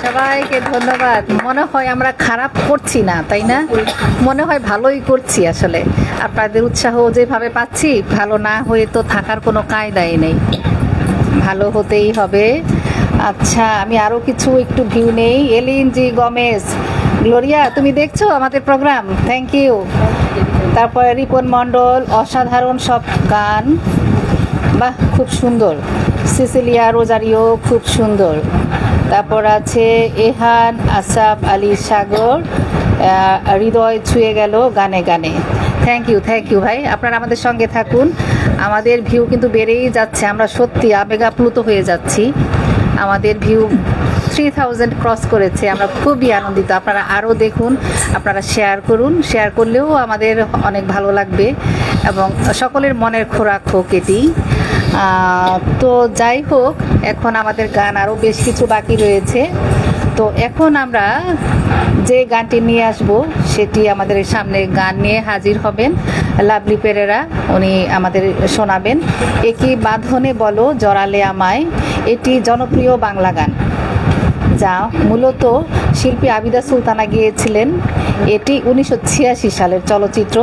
সবাইকে ধন্যবাদ। মনে হয় আমরা খারাপ করছি না, তাই না? মনে হয় ভালোই করছি। আসলে আপনাদের উৎসাহ যেভাবে পাচ্ছি, ভালো না হয়ে তো থাকার কোনো কায়দাই নেই, ভালো হতেই হবে। আচ্ছা, আমি আরও কিছু একটু ভিউ নেই। এলিন জি গমেজ, গ্লোরিয়া তুমি দেখছো আমাদের প্রোগ্রাম? Thank you. তারপরে রিপন মণ্ডল, অসাধারণ সব গান, বাহ খুব সুন্দর। সিসিলিয়া রোজারিও, খুব সুন্দর। তারপর আছে এহান আসাফ আলী সাগর, হৃদয় ছুঁয়ে গেল গানে গানে। থ্যাংক ইউ ভাই, আপনারা আমাদের সঙ্গে থাকুন। আমাদের ভিউ কিন্তু বেড়েই যাচ্ছে, আমরা সত্যি আবেগাপ্লুত হয়ে যাচ্ছি। আমাদের ভিউ 3000 ক্রস করেছে, আমরা খুবই আনন্দিত। আপনারা আরও দেখুন, আপনারা শেয়ার করুন, শেয়ার করলেও আমাদের অনেক ভালো লাগবে এবং সকলের মনের খোরাক হোক এটি। তো যাই হোক, এখন আমাদের গান আরও বেশ কিছু বাকি রয়েছে। তো এখন আমরা যে গানটি নিয়ে আসব সেটি আমাদের সামনে গান নিয়ে হাজির হবেন লাভলি পেরেরা, উনি আমাদের শোনাবেন একই বাঁধনে বলো জড়ালে আমায়। এটি জনপ্রিয় বাংলা গান, যা মূলত শিল্পী আবিদা সুলতানা গিয়েছিলেন। এটি 1986 সালের চলচ্চিত্র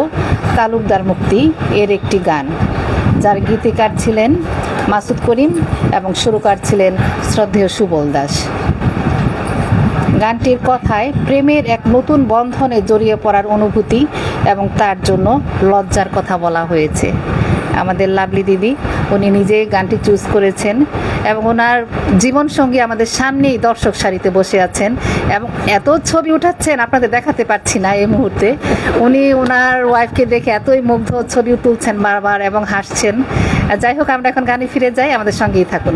তালুকদার মুক্তি এর একটি গান, যার গীতিকার ছিলেন মাসুদ করিম এবং সুরকার ছিলেন শ্রদ্ধেয় সুবল দাস। গানটির কথায় প্রেমের এক নতুন বন্ধনে জড়িয়ে পড়ার অনুভূতি এবং তার জন্য লজ্জার কথা বলা হয়েছে। আমাদের লাভলি দিদি উনি নিজে গানটি চুজ করেছেন এবং ওনার জীবনসঙ্গী আমাদের সামনেই দর্শক সারিতে বসে আছেন এবং এত ছবি উঠাচ্ছেন আপনাদের দেখাতে পারছি না এই মুহূর্তে। উনি ওনার ওয়াইফকে দেখে এতই মুগ্ধ, ছবি তুলছেন বারবার এবং হাসছেন। যাই হোক, আমরা এখন গানে ফিরে যাই, আমাদের সঙ্গেই থাকুন।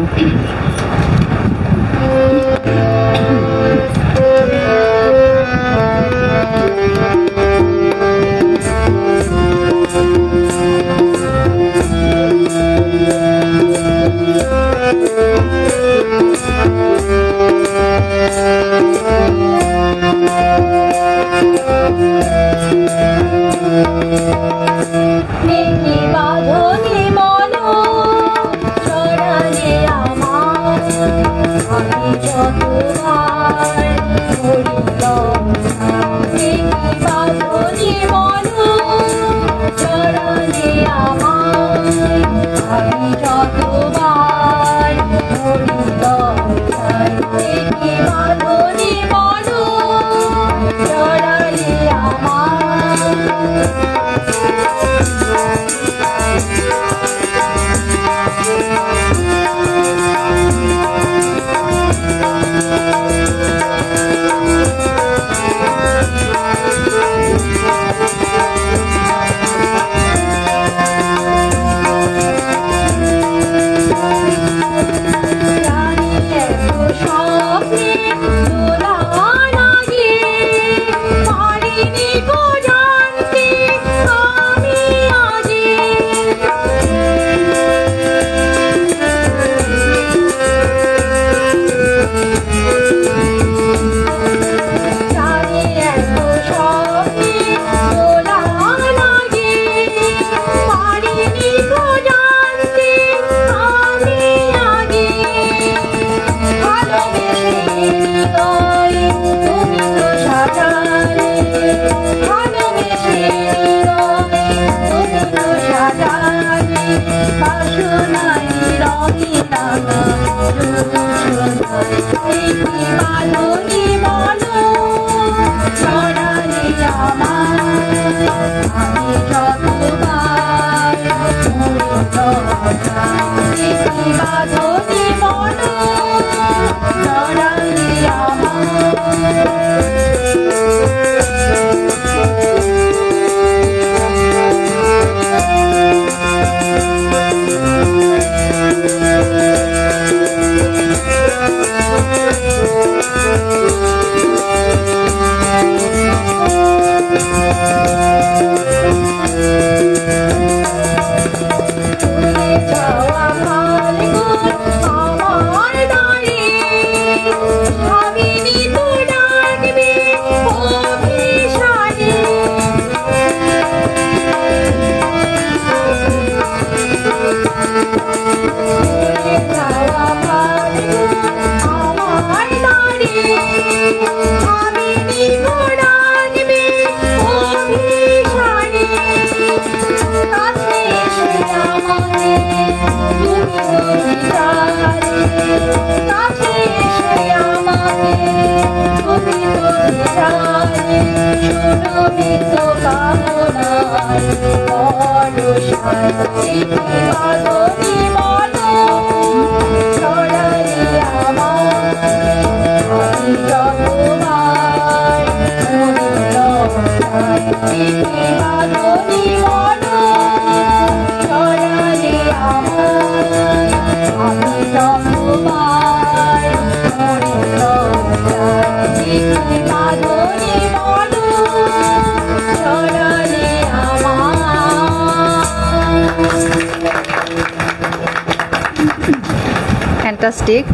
ফ্যান্টাস্টিক।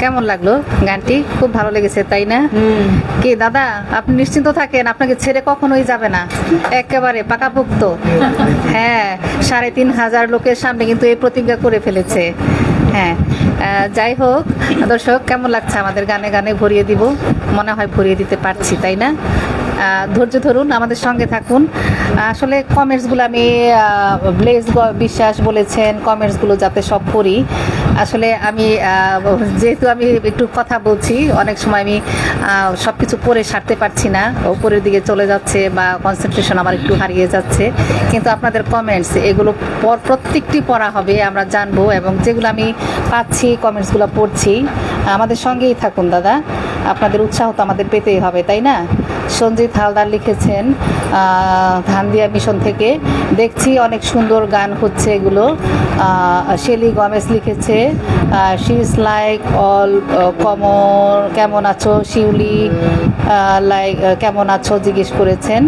কেমন লাগলো গানটি? খুব ভালো লেগেছে তাই না? কি দাদা, আপনি নিশ্চিন্ত থাকেন, আপনাকে ছেড়ে কখনোই যাবে না, একেবারে পাকাপোক্ত। হ্যাঁ, 3,500 লোকের সামনে কিন্তু এই প্রতিজ্ঞা করে ফেলেছে। হ্যাঁ, যাই হোক দর্শক, কেমন লাগছে আমাদের গানে গানে ভরিয়ে দিব? মনে হয় ভরিয়ে দিতে পারছি, তাই না? ধৈর্য ধরুন, আমাদের সঙ্গে থাকুন। আসলে কমেন্টসগুলো আমি ব্লেজ বিশ্বাস বলেছেন কমেন্টসগুলো যাতে সব পড়ি। আসলে আমি যেহেতু আমি একটু কথা বলছি, অনেক সময় আমি সব কিছু পড়ে সারতে পারছি না, উপরের দিকে চলে যাচ্ছে বা কনসেন্ট্রেশন আমার একটু হারিয়ে যাচ্ছে। কিন্তু আপনাদের কমেন্টস এগুলো প্রত্যেকটি পড়া হবে, আমরা জানবো, এবং যেগুলো আমি পাচ্ছি কমেন্টসগুলো পড়ছি। আমাদের সঙ্গেই থাকুন দাদা, আপনাদের উৎসাহ তো আমাদের পেতেই হবে, তাই না? সঞ্জিত হালদার লিখেছেন ধানদিয়া মিশন থেকে, দেখছি অনেক সুন্দর গান হচ্ছে এগুলো। শেলি গমেজ লিখেছে শি ইজ লাইক অল কমর, কেমন আছো শিউলি, লাইক কেমন আছো জিজ্ঞেস করেছেন।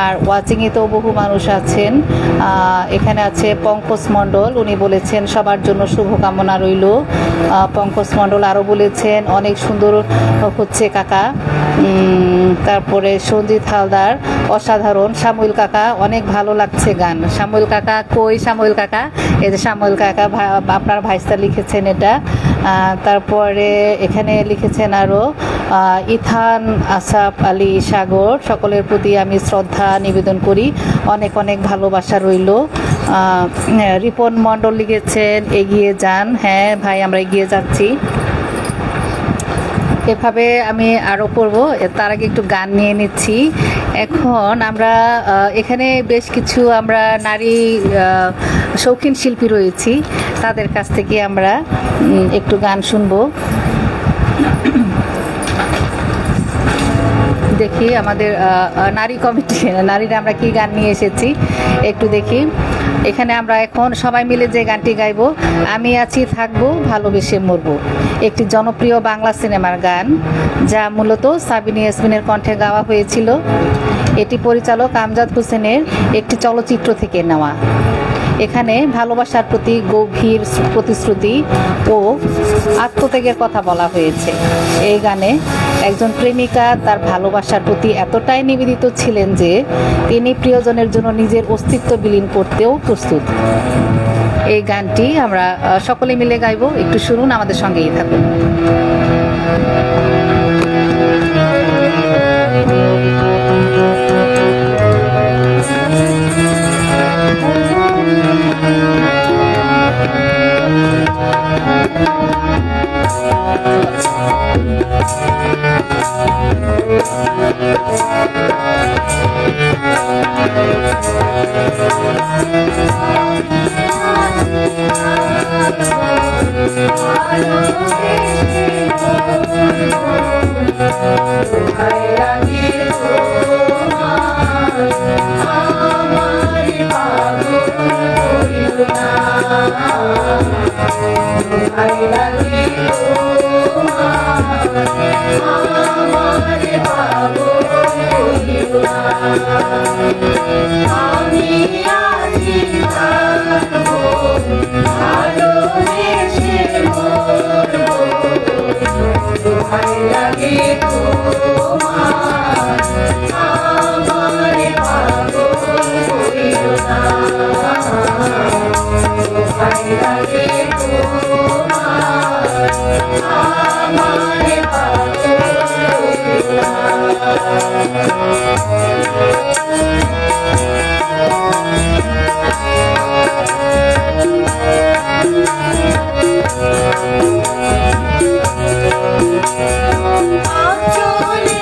আর ওয়াচিংয়ে তো বহু মানুষ আছেন। এখানে আছে পঙ্কজ মণ্ডল, উনি বলেছেন সবার জন্য শুভকামনা রইল। পঙ্কজ মণ্ডল আরও বলেছেন অনেক সুন্দর হচ্ছে কাকা। তারপরে সঞ্জিত হালদার অসাধারণ, সামুয়েল কাকা অনেক ভালো লাগছে গান। সামুয়েল কাকা কই? সামুয়েল কাকা, এই যে সামুয়েল কাকা, আপনার ভাইস্তা লিখেছেন এটা। তারপরে এখানে লিখেছেন আরও ইথান আসাফ আলী সাগর, সকলের প্রতি আমি শ্রদ্ধা নিবেদন করি, অনেক অনেক ভালোবাসা রইল। রিপন মণ্ডল লিখেছেন এগিয়ে যান। হ্যাঁ ভাই, আমরা এগিয়ে যাচ্ছি। এভাবে আমি আরও পড়ব, তার আগে একটু গান নিয়ে নিচ্ছি। এখন আমরা এখানে বেশ কিছু আমরা নারী শৌখিন শিল্পী রয়েছি, তাদের কাছ থেকে আমরা একটু গান শুনবো। দেখি আমাদের নারী কমিটি, নারীরা আমরা কি গান নিয়ে এসেছি একটু দেখি। এখানে আমরা এখন সবাই মিলে যে গানটি গাইব, আমি আছি থাকবো ভালোবেসে মরবো, একটি জনপ্রিয় বাংলা সিনেমার গান, যা মূলত সাবিনা ইয়াসমিনের কণ্ঠে গাওয়া হয়েছিল। এটি পরিচালক আমজাদ হোসেনের একটি চলচ্চিত্র থেকে নেওয়া। এখানে ভালোবাসার প্রতি গভীর প্রতিশ্রুতি ও আত্মত্যাগের কথা বলা হয়েছে। এই গানে একজন প্রেমিকা তার ভালোবাসার প্রতি এতটাই নিবেদিত ছিলেন যে তিনি প্রিয়জনের জন্য নিজের অস্তিত্ব বিলীন করতেও প্রস্তুত। এই গানটি আমরা সকলে মিলে গাইব, একটু শুনুন, আমাদের সঙ্গেই থাকুন। চলে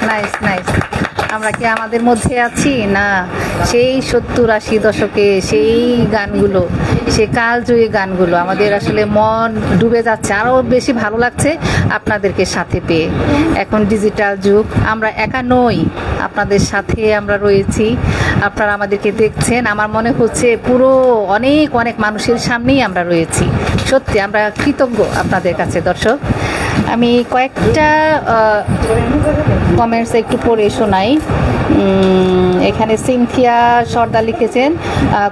নাইস নাইস। আমরা কি আমাদের মধ্যে আছি না সেই 70-80 দশকে সেই গানগুলো, সেই কালজয়ী গানগুলো? আমাদের আসলে মন ডুবে যাচ্ছে, আরও বেশি ভালো লাগছে আপনাদেরকে সাথে পেয়ে। এখন ডিজিটাল যুগ, আমরা একা নই, আপনাদের সাথে আমরা রয়েছি, আপনারা আমাদেরকে দেখছেন। আমার মনে হচ্ছে পুরো অনেক অনেক মানুষের সামনেই আমরা রয়েছি। সত্যি আমরা কৃতজ্ঞ আপনাদের কাছে দর্শক। আমি কয়েকটা কমেন্টস একটু পড়ে শোনাই। এখানে সিনথিয়া সর্দার লিখেছেন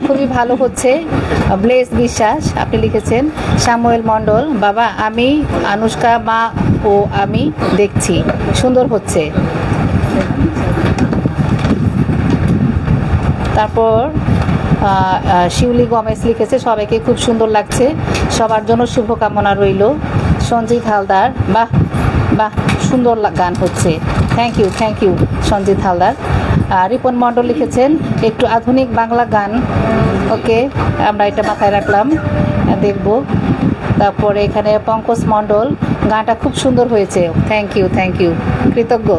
খুবই ভালো হচ্ছে। ব্লেস বিশ্বাস আপনি লিখেছেন। সামুয়েল মণ্ডল, বাবা আমি আনুষ্কা মা ও আমি দেখছি, সুন্দর হচ্ছে। তারপর শিউলি গমেশ লিখেছে, সবাইকে খুব সুন্দর লাগছে, সবার জন্য শুভকামনা রইল। সঞ্জিত হালদার, বাহ বাহ সুন্দর গান হচ্ছে, থ্যাংক ইউ সঞ্জিত হালদার। রিপন মণ্ডল লিখেছেন একটু আধুনিক বাংলা গান, ওকে আমরা এটা মাথায় রাখলাম, দেখব। তারপরে এখানে পঙ্কজ মণ্ডল, গানটা খুব সুন্দর হয়েছে, থ্যাংক ইউ কৃতজ্ঞ।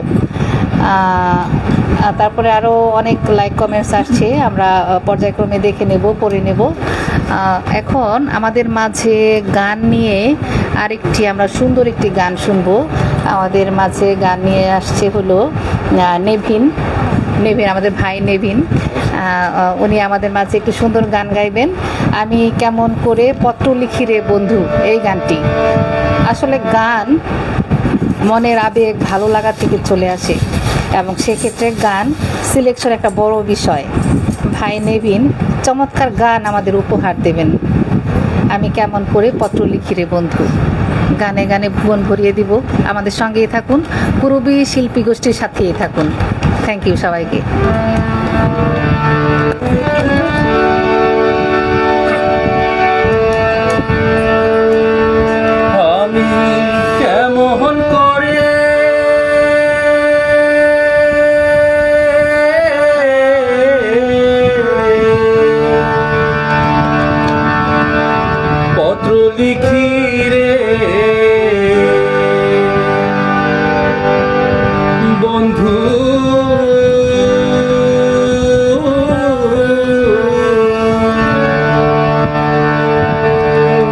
তারপরে আরও অনেক লাইক কমেন্টস আসছে, আমরা পর্যায়ক্রমে দেখে নেব, পড়ে নেব। এখন আমাদের মাঝে গান নিয়ে আরেকটি আমরা সুন্দর একটি গান শুনবো। আমাদের মাঝে গান নিয়ে আসছে হলো নেভিন, আমাদের ভাই নেভিন। উনি আমাদের মাঝে একটু সুন্দর গান গাইবেন। আমি কেমন করে পত্র লিখি রে বন্ধু, এই গানটি। আসলে গান মনের আবেগ ভালো লাগা থেকে চলে আসে, এবং সেক্ষেত্রে গান সিলেকশন একটা বড় বিষয়। ভাই নেভিন চমৎকার গান আমাদের উপহার দেবেন। আমি কেমন করে পত্র লিখি রে বন্ধু, গানে গানে ভুবন ভরিয়ে দিব। আমাদের সঙ্গেই থাকুন, পূরবী শিল্পী গোষ্ঠীর সাথেই থাকুন। থ্যাংক ইউ সবাইকে। আমি কেমন করে লিখি রে বন্ধু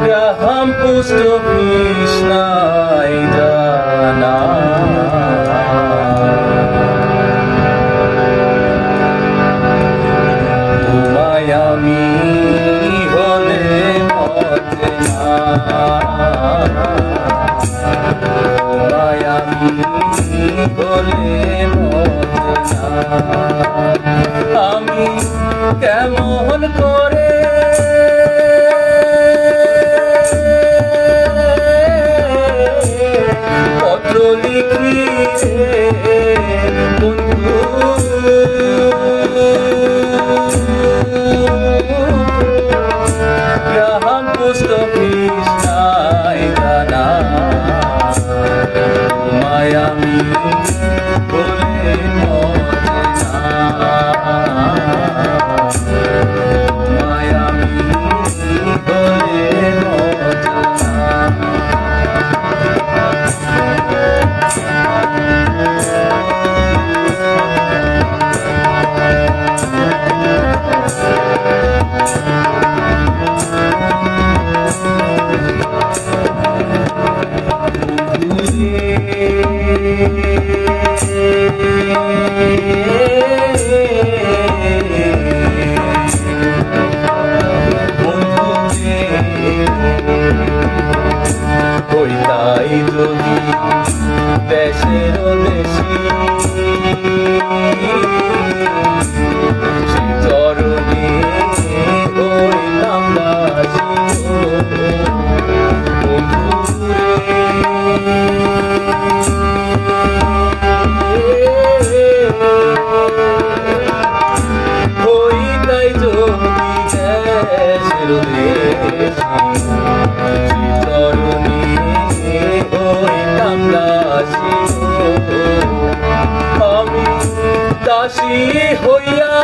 গ্রাহাম পোস্ট অফিস নাই জানা তোমায় আমি হলে মতে না তোমায় আমি হলে মতে না আমি কেমন করে পত্র লিখি বন্ধু গ্রাহাম পোস্ট অফিস নাই জানা তোমায় আমি বলে মতে না তোমায় আমি বলে মতে না হইতাই যদি দেশের দেশি সে চরণে হইতাম দাসী হইতাই যদি দেশের দেশি চরণে হইতাম দাসী আমি দাসী হইয়া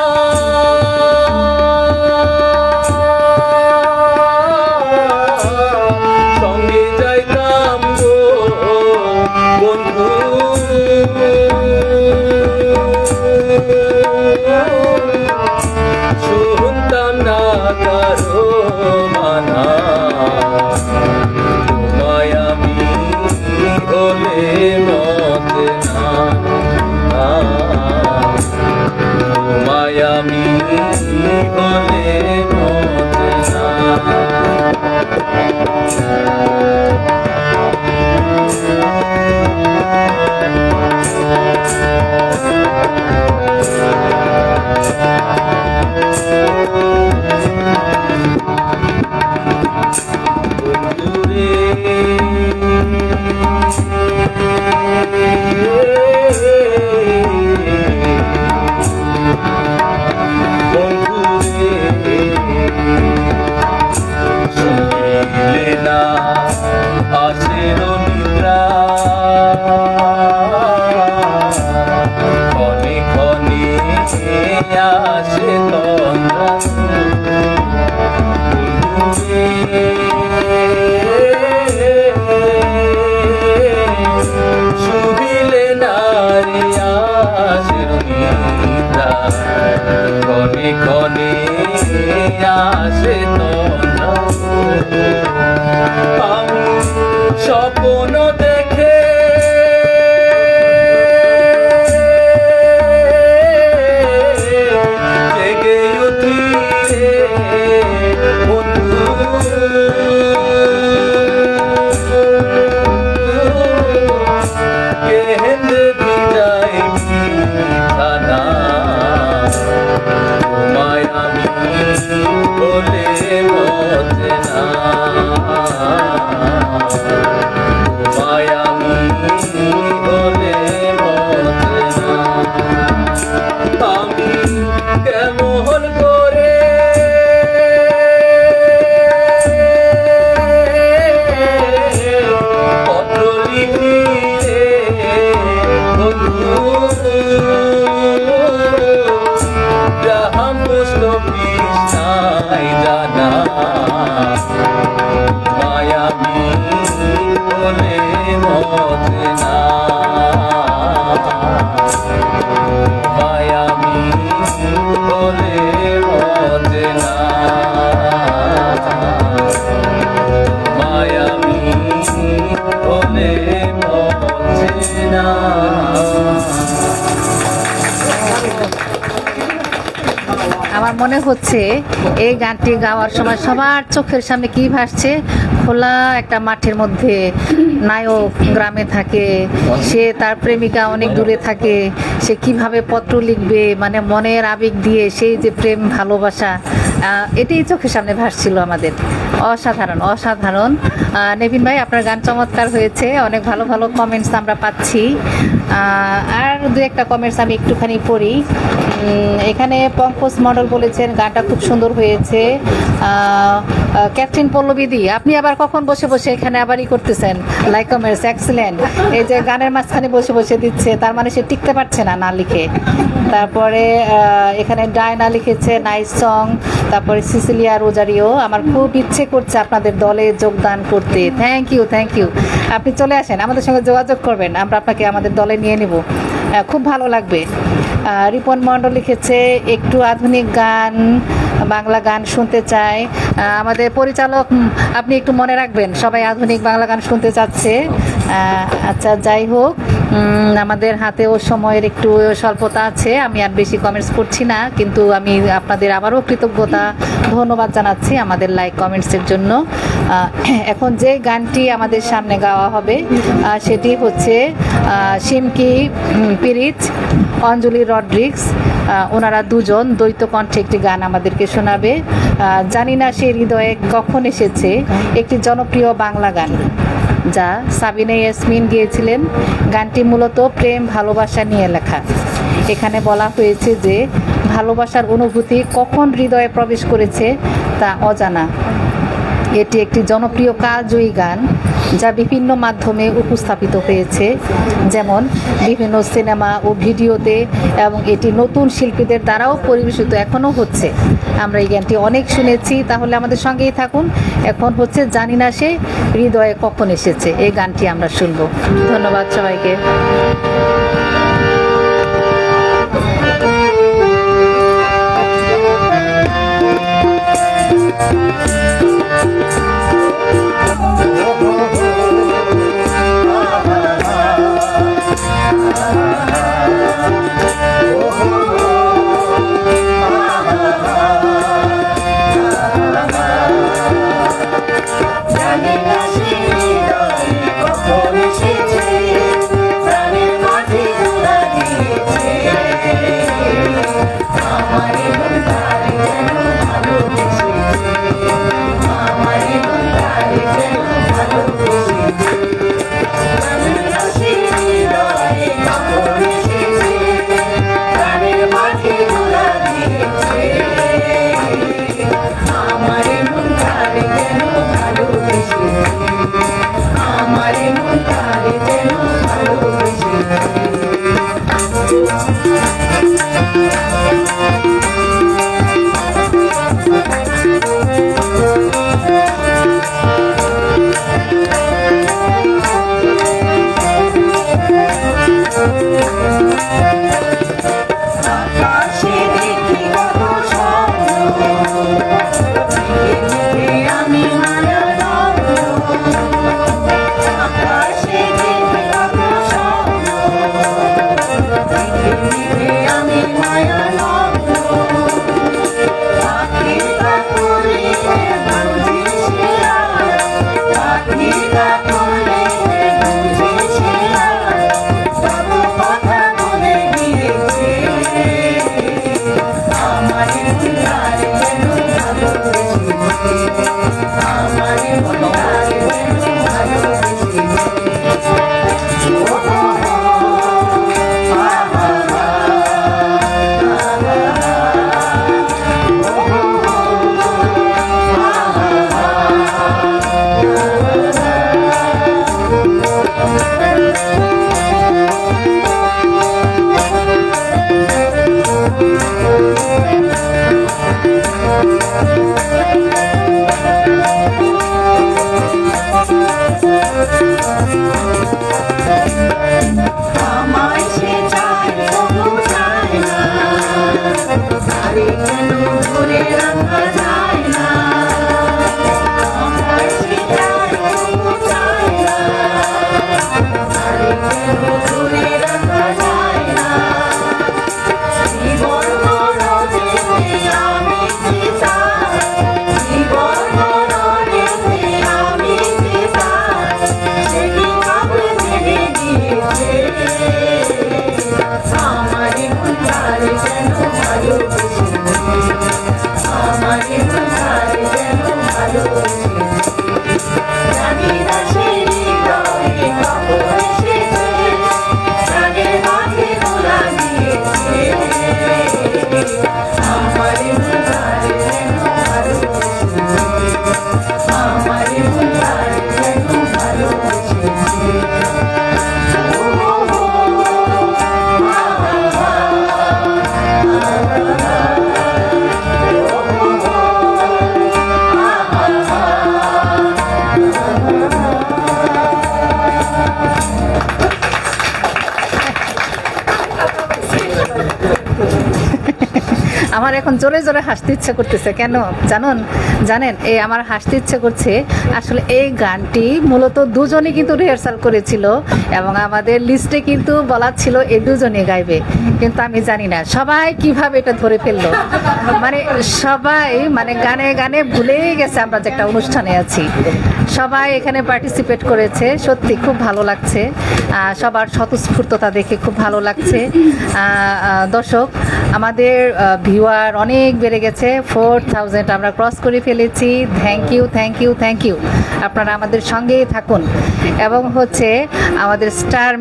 সঙ্গে যাইতাম গো বন্ধু শুনতাম না কারো মানা তোমায় আমি হলে মতে না তোমায় আমি হলে মতে না স্বপ্ন দেখে জেগে উঠি বন্ধু কেহেন্দে বিদায় বিছানা তোমায় আমি বলে মতে না তোমায় আমি বলে মতে না আমি কেমন করে পত্র লিখি বন্ধু গ্রাহাম পোস্ট অফিস নাই জানা মায়া মনে হচ্ছে এই গানটি গাওয়ার সময় সবার চোখের সামনে কি ভাসছে, খোলা একটা মাঠের মধ্যে নায়ক গ্রামে থাকে, সে তার প্রেমিকা অনেক দূরে থাকে, সে কিভাবে পত্র লিখবে, মানে মনের আবেগ দিয়ে সেই যে প্রেম ভালোবাসা, এটাই চোখের সামনে ভাসছিল আমাদের। অসাধারণ অসাধারণ। নেভিন ভাই, আপনার গান চমৎকার হয়েছে, অনেক ভালো ভালো কমেন্টস আমরা পাচ্ছি। আর দু একটা কমেন্টস আমি একটুখানি পড়ি। এখানে পঙ্কজ মডেল বলেছেন গানটা খুব সুন্দর হয়েছে। ক্যাথরিন পল্লবীদি, আপনি আবার কখন বসে বসে এখানে আবারই করতেছেন লাইক কমেন্টস, এক্সিলেন্ট। এই যে গানের মাঝখানে বসে বসে দিচ্ছে, তার মানে সে টিকতে পারছে না না লিখে। তারপরে এখানে ডায়না লিখেছে নাইস সং। তারপরে সিসিলিয়া রোজারিও, আমার খুব ইচ্ছে করছে আপনাদের দলে যোগদান করতে। Thank you thank you. আপনি চলে আসেন, আমাদের সঙ্গে যোগাযোগ করবেন, আমরা আপনাকে আমাদের দলে নিয়ে নেব, খুব ভালো লাগবে। রিপন মণ্ডল লিখেছে একটু আধুনিক গান, বাংলা গান শুনতে চাই। আমাদের পরিচালক, আপনি একটু মনে রাখবেন সবাই আধুনিক বাংলা গান শুনতে চাচ্ছে। আচ্ছা, যাই হোক, আমাদের হাতেও সময়ের একটু স্বল্পতা আছে, আমি আর বেশি কমেন্টস করছি না, কিন্তু আমি আপনাদের আবারও কৃতজ্ঞতা ধন্যবাদ জানাচ্ছি আমাদের লাইক কমেন্টসের জন্য। এখন যে গানটি আমাদের সামনে গাওয়া হবে সেটি হচ্ছে সিমকি পিরিচ, অঞ্জলি রড্রিক্স, ওনারা দুজন দ্বৈত কণ্ঠে একটি গান আমাদেরকে শোনাবে। জানি না সে হৃদয়ে কখন এসেছে, একটি জনপ্রিয় বাংলা গান যা সাবিনা ইয়াসমিন গিয়েছিলেন। গানটি মূলত প্রেম ভালোবাসা নিয়ে লেখা। এখানে বলা হয়েছে যে ভালোবাসার অনুভূতি কখন হৃদয়ে প্রবেশ করেছে তা অজানা। এটি একটি জনপ্রিয় কালজয়ী গান যা বিভিন্ন মাধ্যমে উপস্থাপিত হয়েছে, যেমন বিভিন্ন সিনেমা ও ভিডিওতে, এবং এটি নতুন শিল্পীদের দ্বারাও পরিবেশিত এখনও হচ্ছে। আমরা এই গানটি অনেক শুনেছি, তাহলে আমাদের সঙ্গেই থাকুন। এখন হচ্ছে জানি না সে হৃদয়ে কখন এসেছে, এই গানটি আমরা শুনবো। ধন্যবাদ সবাইকে। আমি আমার এখন জোরে জোরে হাসতে ইচ্ছে করতেছে। কেন জানেন এই আমার হাসতে ইচ্ছে করছে, আসলে এই গানটি মূলত দুজনে কিন্তু রিহার্সাল করেছিল এবং আমাদের লিস্টে কিন্তু বলা ছিল এই দুজনে গাইবে, কিন্তু আমি জানি না সবাই কিভাবে এটা ধরে ফেললো। মানে সবাই মানে গানে গানে ভুলেই গেছে আমরা যে একটা অনুষ্ঠানে আছি। সবাই এখানে পার্টিসিপেট করেছে, সত্যি খুব ভালো লাগছে। সবার স্বতঃস্ফূর্ততা দেখে খুব ভালো লাগছে। দর্শক আমাদের ভিউয়ার অনেক বেড়ে গেছে, 4000 আমরা ক্রস করে ফেলেছি। Thank you. আপনারা আমাদের সঙ্গেই থাকুন। এবং হচ্ছে আমাদের স্টার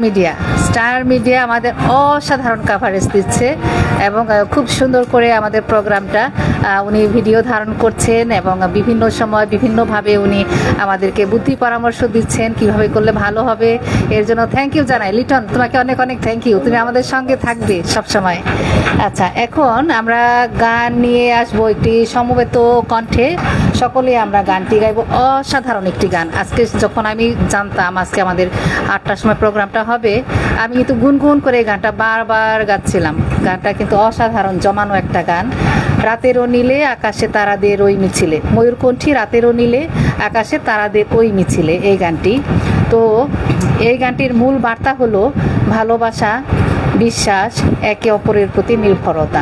মিডিয়া আমাদের অসাধারণ কাভারেজ দিচ্ছে এবং খুব সুন্দর করে আমাদের প্রোগ্রামটা উনি ভিডিও ধারণ করছেন এবং বিভিন্ন সময় বিভিন্নভাবে উনি আমাদেরকে বুদ্ধি পরামর্শ দিচ্ছেন কিভাবে করলে ভালো হবে। এর জন্য থ্যাংক ইউ জানাই। লিটন, তোমাকে অনেক থ্যাংক ইউ, তুমি আমাদের সঙ্গে থাকবে সব সময়। আচ্ছা, এখন আমরা গান নিয়ে আসবো একটি সমবেত কণ্ঠে, সকলে আমরা গানটি গাইবো। অসাধারণ একটি গান। আজকে যখন আমি জানতাম আজকে আমাদের 8টার সময় প্রোগ্রামটা হবে, আমি কিন্তু গুনগুন করে এই গানটা বারবার গাচ্ছিলাম। গানটা কিন্তু অসাধারণ জমানো একটা গান। রাতেরও নীলে আকাশে তারাদের ওই মিছিলে, ময়ূরকণ্ঠী রাতেরও নীলে আকাশে তারাদের ওই মিছিলে এই গানটি। তো এই গানটির মূল বার্তা হলো ভালোবাসা, বিশ্বাস, একে অপরের প্রতি নির্ভরতা।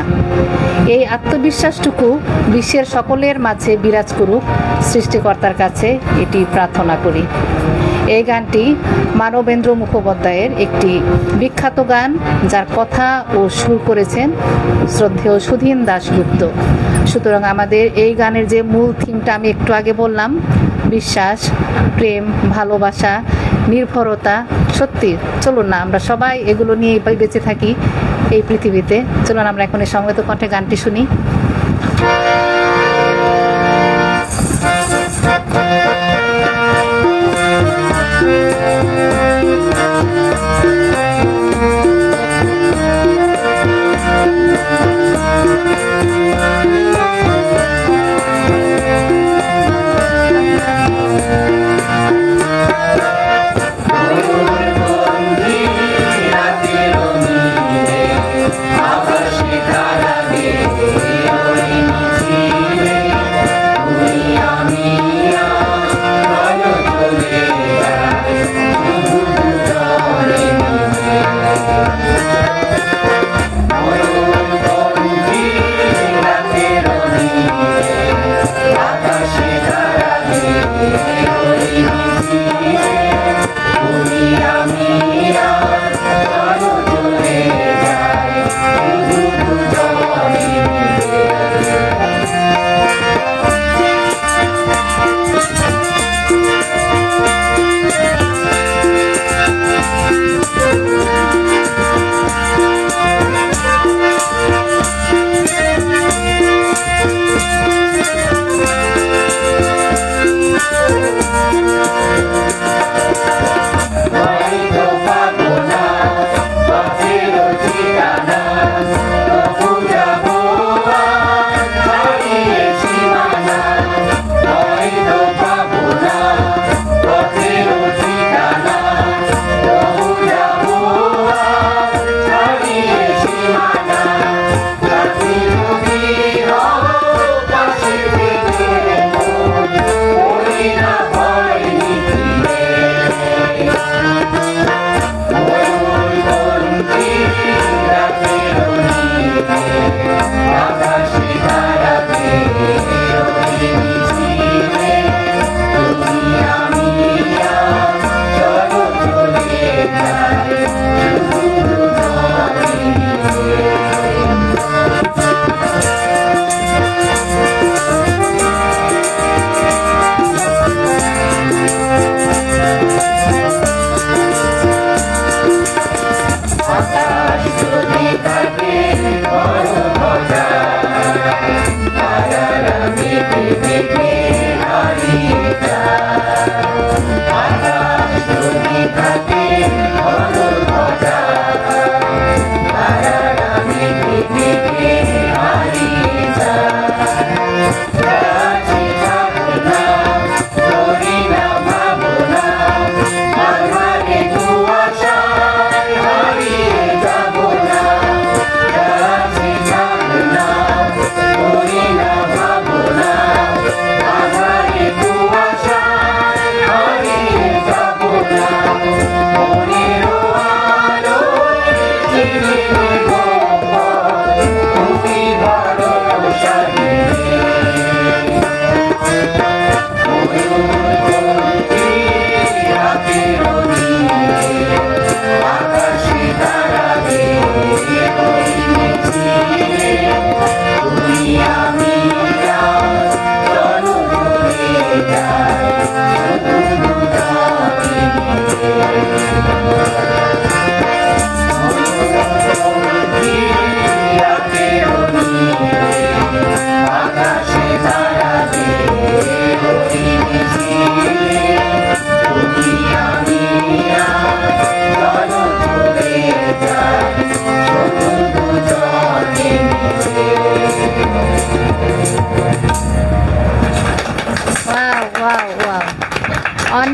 এই আত্মবিশ্বাসটুকু বিশ্বের সকলের মাঝে বিরাজ করুক, সৃষ্টিকর্তার কাছে এটি প্রার্থনা করি। এই গানটি মানবেন্দ্র মুখোপাধ্যায়ের একটি বিখ্যাত গান, যার কথা ও সুর করেছেন শ্রদ্ধেয় সুধীন দাশগুপ্ত। সুতরাং আমাদের এই গানের যে মূল থিমটা আমি একটু আগে বললাম, বিশ্বাস, প্রেম, ভালোবাসা, নির্ভরতা, সত্যি চলুন না আমরা সবাই এগুলো নিয়ে বেঁচে থাকি এই পৃথিবীতে। চলুন আমরা এখন এই সমবেত কণ্ঠে গানটি শুনি। আকাশে তারাদের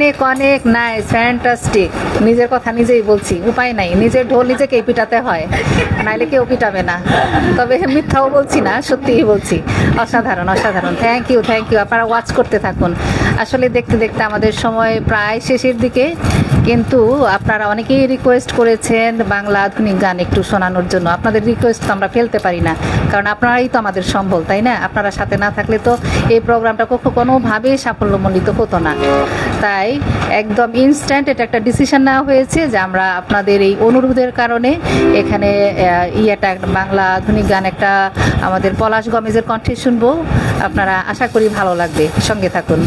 অনেক অনেক নাইস, ফ্যান্টাস্টিক। নিজের কথা নিজেই বলছি, উপায় নাই, নিজের ঢোল নিজেকেই পিটাতে হয়, নাইলে কেউ পিটাবে না। তবে মিথ্যাও বলছি না, সত্যিই বলছি। অসাধারণ অসাধারণ, থ্যাংক ইউ থ্যাংক ইউ। আপনারা ওয়াচ করতে থাকুন। আসলে দেখতে দেখতে আমাদের সময় প্রায় শেষের দিকে, কিন্তু আপনারা অনেকেই রিকোয়েস্ট করেছেন বাংলা আধুনিক গান একটু শোনানোর জন্য। আপনাদের রিকোয়েস্ট তো আমরা ফেলতে পারি না, কারণ আপনারাই তো আমাদের সম্বল, তাই না? আপনারা সাথে না থাকলে তো এই প্রোগ্রামটা কোনোভাবেই সাফল্যমণ্ডিত হতো না। তাই একদম ইনস্ট্যান্ট এটা একটা ডিসিশন নেওয়া হয়েছে যে আমরা আপনাদের এই অনুরোধের কারণে এখানে একটা বাংলা আধুনিক গান একটা আমাদের পলাশ গমেজের কণ্ঠে শুনবো। আপনারা আশা করি ভালো লাগবে, সঙ্গে থাকুন।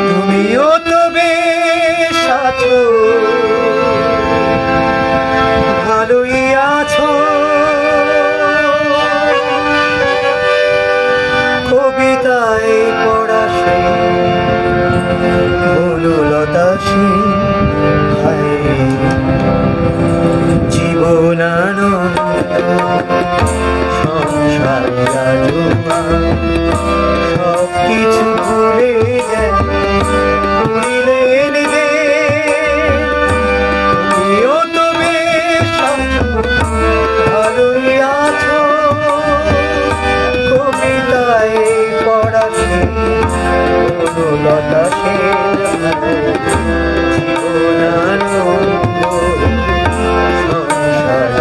তুমিও তো বেশ আছো, ভালোই আছো, কবিতায় পড়া সে বনলতা সে জীবনানন্দ সংসার রাজমা সব কিছু ভুলে যায় লতা সেন জীবনানন্দ সংসার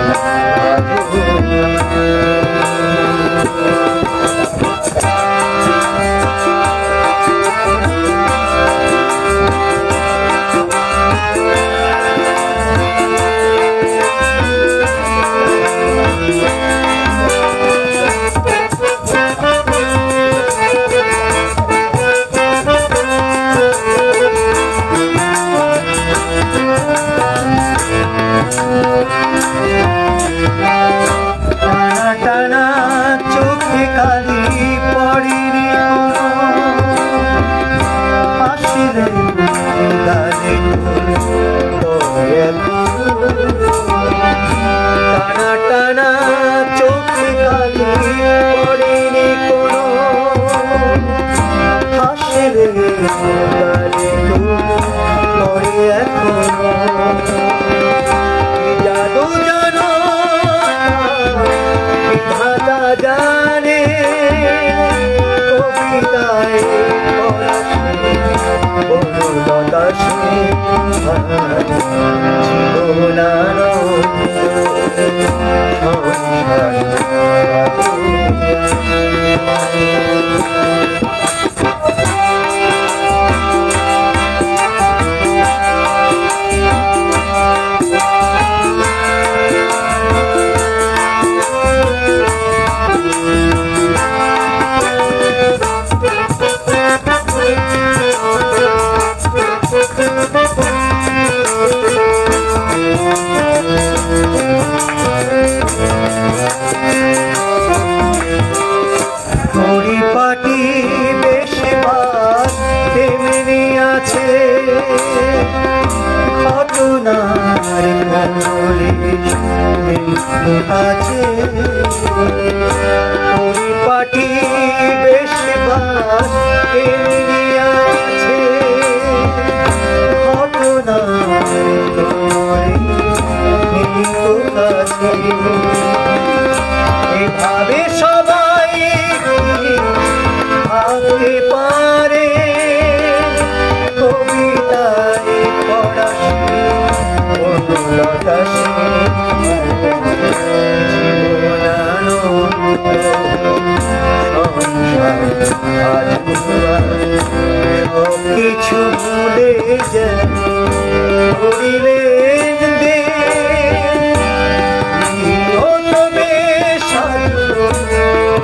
টানা চোখে কালি পড়িনি হাসিলে গালে টানা টানা চোখে কালি পড়িনি কোনো হাসিলে গালে পড়ে এখনো জাদু জানো বিধাতা জানে কবিতায় বনলতা সে জীবনানন্দ সংসার পরিপাটি বেশিবার তেমনি আছে ঘটনার আছে পরিপাটি বেশিবার তেমনি আছে ঘটনার আছে এভাবে সবাই ভাবতে পারে কবিতায় পড়া বনলতা জীবনানন্দ সংসার সব কিছু ভুলে যায়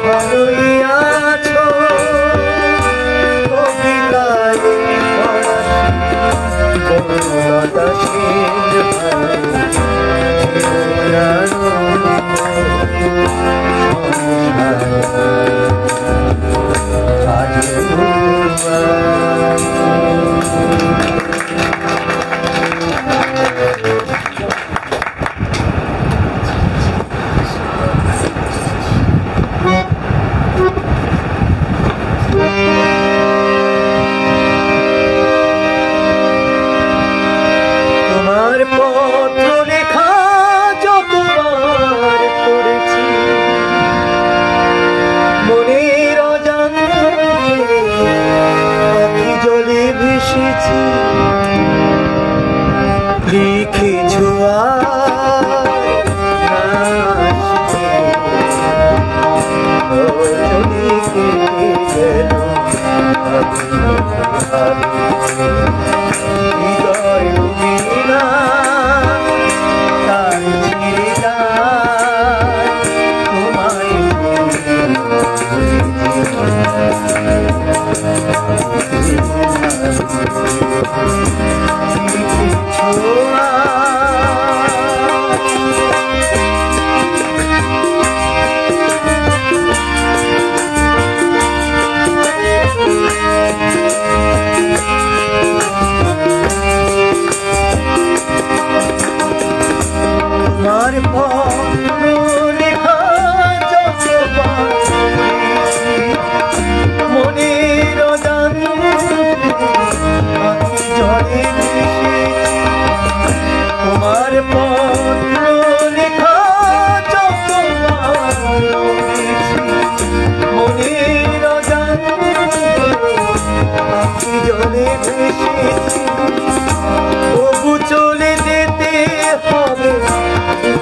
ভালোই আছো কবিতায় বনলতা সেন জীবনানন্দ তোমার পত্র লেখা যত পড়েছি, মনের অজান্তে জলে মিশেছি। তোমার পত্র লেখা যত পড়েছি, মনের অজান্তে জলে মিশেছি। তবু চলে যেতে হবে,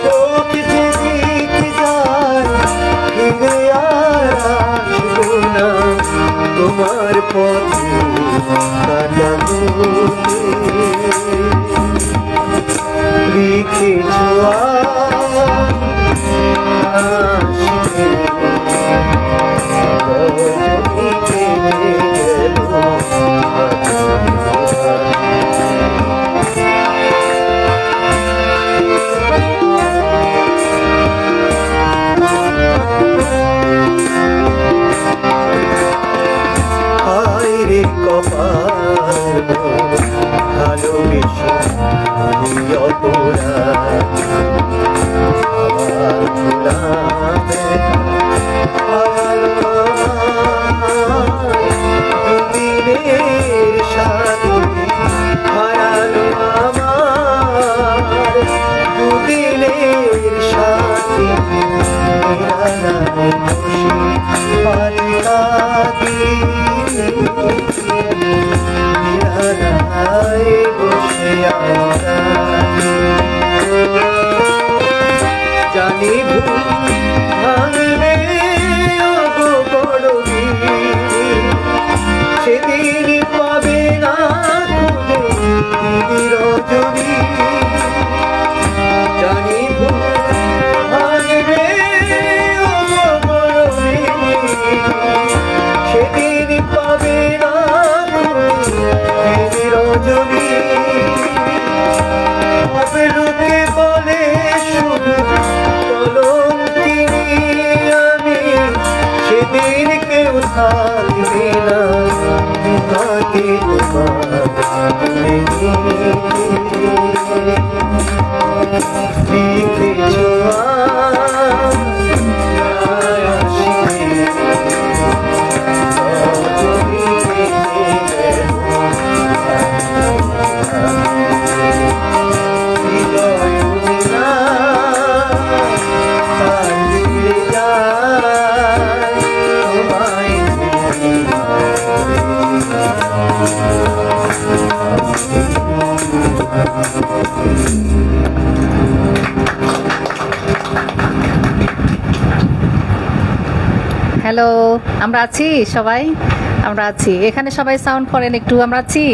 চোখ যেদিকে যায় ফিরে আর আসবো না। তোমার পথে কাটাবো লিখেছ আশিকে রজনী থেমে গেল। হায়রে কপাল ভালোবেসে অপরাধ আবার ভুলাবে দুদিনের সাথে হারালো আমার, দুদিনের সাথে জানি ভাঙবে সেদিন পাবে না খুঁজে রজনী। জানি ভাঙবে সেদিন পাবে না খুঁজে রজনী। হবে লোকে বলে শুধু কলঙ্কিনী আমি, সেদিন কেউ থাকবে না থাকে লিখেছ হ্যালো, আমরা আছি সবাই, আমরা আছি এখানে। সবাই সাউন্ড করেন একটু। আমরা আছি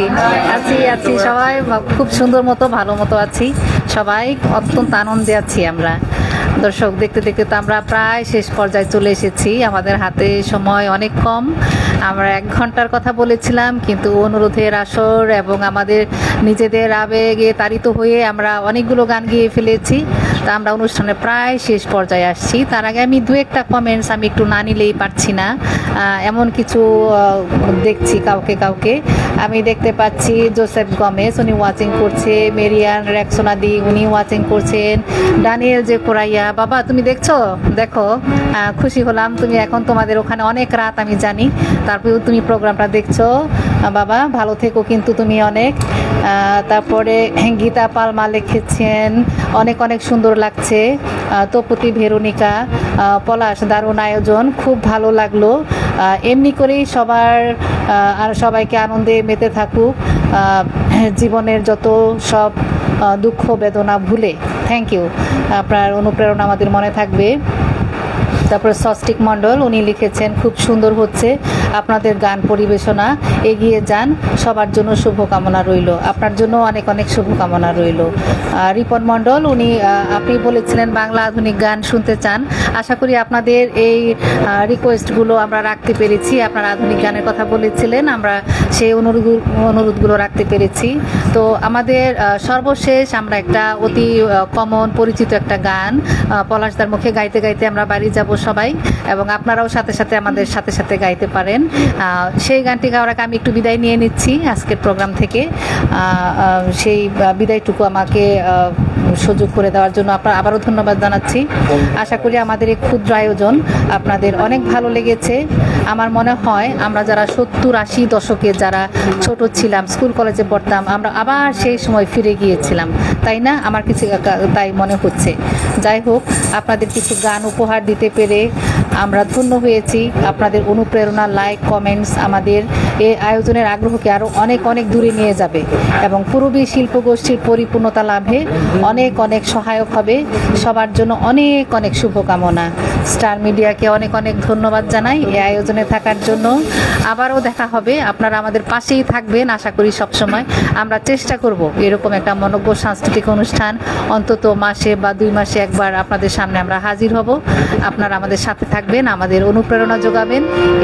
আছি আছি সবাই খুব সুন্দর মতো ভালো মতো আছি সবাই, অত্যন্ত আনন্দে আছি আমরা। দর্শক, দেখতে দেখতে তো আমরা প্রায় শেষ পর্যায়ে চলে এসেছি। আমাদের হাতে সময় অনেক কম। আমরা 1 ঘন্টার কথা বলেছিলাম, কিন্তু অনুরোধের আসর এবং আমাদের নিজেদের আবেগে তাড়িত হয়ে আমরা অনেকগুলো গান গিয়ে ফেলেছি। তা আমরা অনুষ্ঠানে প্রায় শেষ পর্যায়ে আসছি। তার আগে আমি 2-1টা কমেন্টস আমি একটু না নিলেই পারছি না। এমন কিছু দেখছি কাউকে কাউকে আমি দেখতে পাচ্ছি। জোসেফ গমেজ উনি ওয়াচিং করছে, মেরিয়ান রেক্সোনাদি উনি ওয়াচিং করছেন, ডানিয়েল যে কোরাইয়া, বাবা তুমি দেখছো? দেখো, খুশি হলাম। তুমি এখন তোমাদের ওখানে অনেক রাত আমি জানি, তারপরেও তুমি প্রোগ্রামটা দেখছো। বাবা ভালো থেকো কিন্তু তুমি অনেক। তারপরে গীতা পালমা লিখেছেন অনেক অনেক সুন্দর লাগছে। তপতি ভেরোনিকা, পলাশ দারুণ আয়োজন, খুব ভালো লাগলো। এমনি করেই সবার আর সবাইকে আনন্দে মেতে থাকুক, জীবনের যত সব দুঃখ বেদনা ভুলে। থ্যাংক ইউ, আপনার অনুপ্রেরণা আমাদের মনে থাকবে। তারপরে সস্টিক মণ্ডল উনি লিখেছেন খুব সুন্দর হচ্ছে আপনাদের গান পরিবেশনা, এগিয়ে যান, সবার জন্য শুভকামনা রইল। আপনার জন্য অনেক অনেক শুভকামনা রইল। রিপন মণ্ডল উনি আপনি বলেছিলেন বাংলা আধুনিক গান শুনতে চান। আশা করি আপনাদের এই রিকোয়েস্টগুলো আমরা রাখতে পেরেছি। আপনারা আধুনিক গানের কথা বলেছিলেন, আমরা সেই অনুরোধগুলো রাখতে পেরেছি। তো আমাদের সর্বশেষ আমরা একটা অতি কমন পরিচিত একটা গান পলাশদার মুখে গাইতে গাইতে আমরা বাড়ি যাব সবাই, এবং আপনারাও সাথে সাথে আমাদের সাথে সাথে গাইতে পারেন। সেই গানটি গাওয়ার আগে আমি একটু বিদায় নিয়ে নিচ্ছি আজকের প্রোগ্রাম থেকে। সেই বিদায়টুকু আমাকে সুযোগ করে দেওয়ার জন্য আপনার আবারও ধন্যবাদ জানাচ্ছি। আশা করি আমাদের এই ক্ষুদ্র আয়োজন আপনাদের অনেক ভালো লেগেছে। আমার মনে হয় আমরা যারা 70-80 দশকে যারা ছোট ছিলাম, স্কুল কলেজে পড়তাম, আমরা আবার সেই সময় ফিরে গিয়েছিলাম, তাই না? আমার কিছু তাই মনে হচ্ছে। যাই হোক, আপনাদের কিছু গান উপহার দিতে পেরে আমরা ধন্য হয়েছি। আপনাদের অনুপ্রেরণা, লাইক, কমেন্টস আমাদের এই আয়োজনের আগ্রহকে আরও অনেক অনেক দূরে নিয়ে যাবে এবং পূরবী শিল্পগোষ্ঠীর পরিপূর্ণতা লাভে অনেক অনেক সহায়ক হবে। সবার জন্য অনেক অনেক শুভকামনা। স্টার মিডিয়াকে অনেক অনেক ধন্যবাদ জানাই এই আয়োজনে থাকার জন্য। আবারও দেখা হবে, আপনারা আমাদের পাশেই থাকবেন আশা করি সবসময়। আমরা চেষ্টা করব এরকম একটা মনোজ্ঞ সাংস্কৃতিক অনুষ্ঠান অন্তত মাসে বা 2 মাসে একবার আপনাদের সামনে আমরা হাজির হব। আপনারা আমাদের সাথে থাকবেন, আমাদের অনুপ্রেরণা যোগাবেন,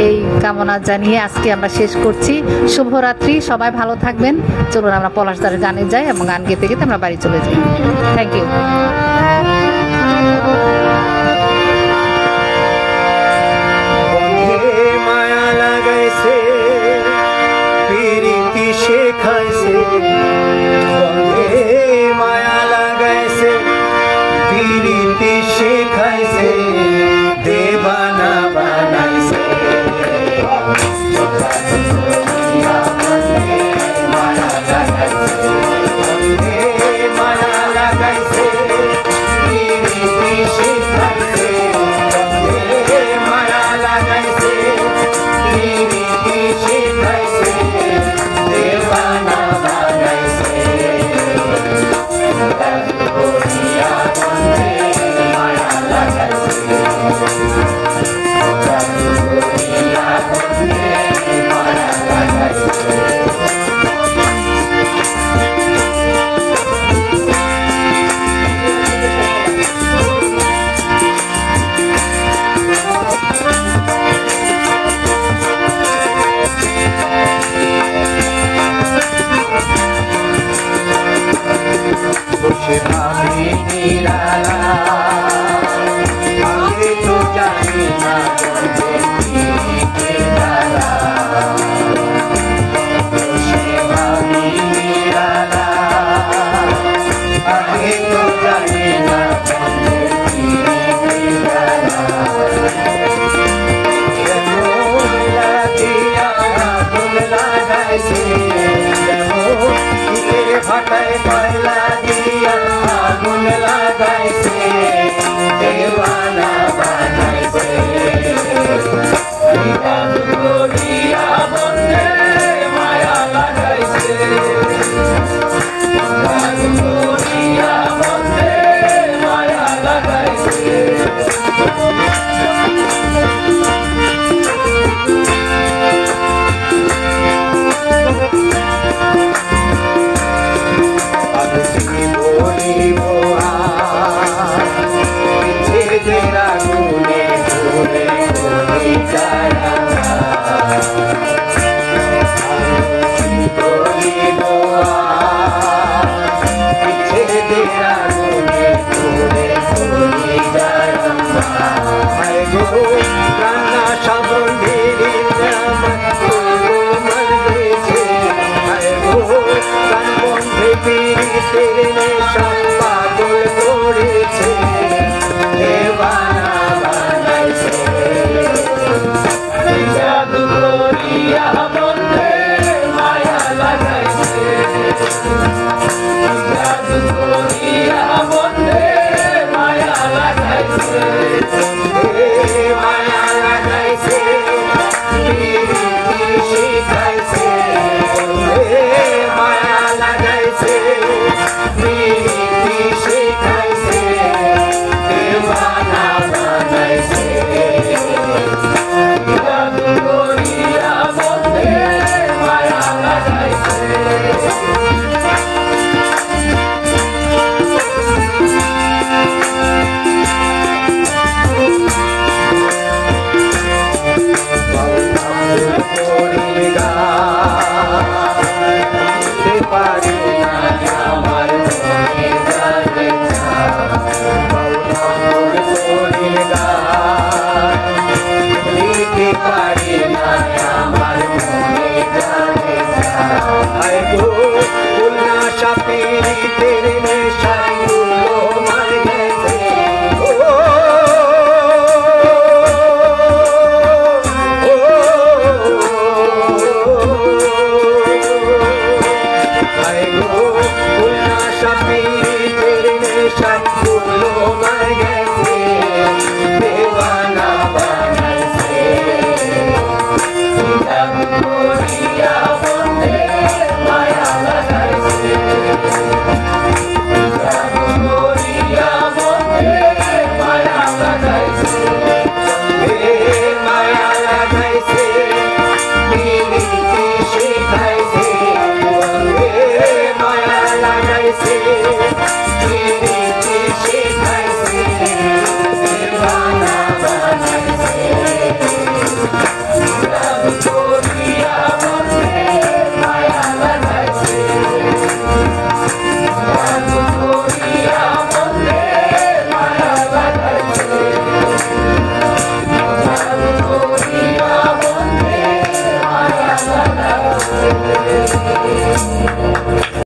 এই কামনা জানিয়ে আজকে আমরা শেষ করছি। শুভরাত্রি, সবাই ভালো থাকবেন। চলুন আমরা পলাশদার গানে যাই এবং গান গেতে গেতে আমরা বাড়ি চলে যাই। Thank you. মায়া লাগাইছে, প্রীতি শেখাইছে, মায়া লাগাইছে, প্রীতি শেখাইছে।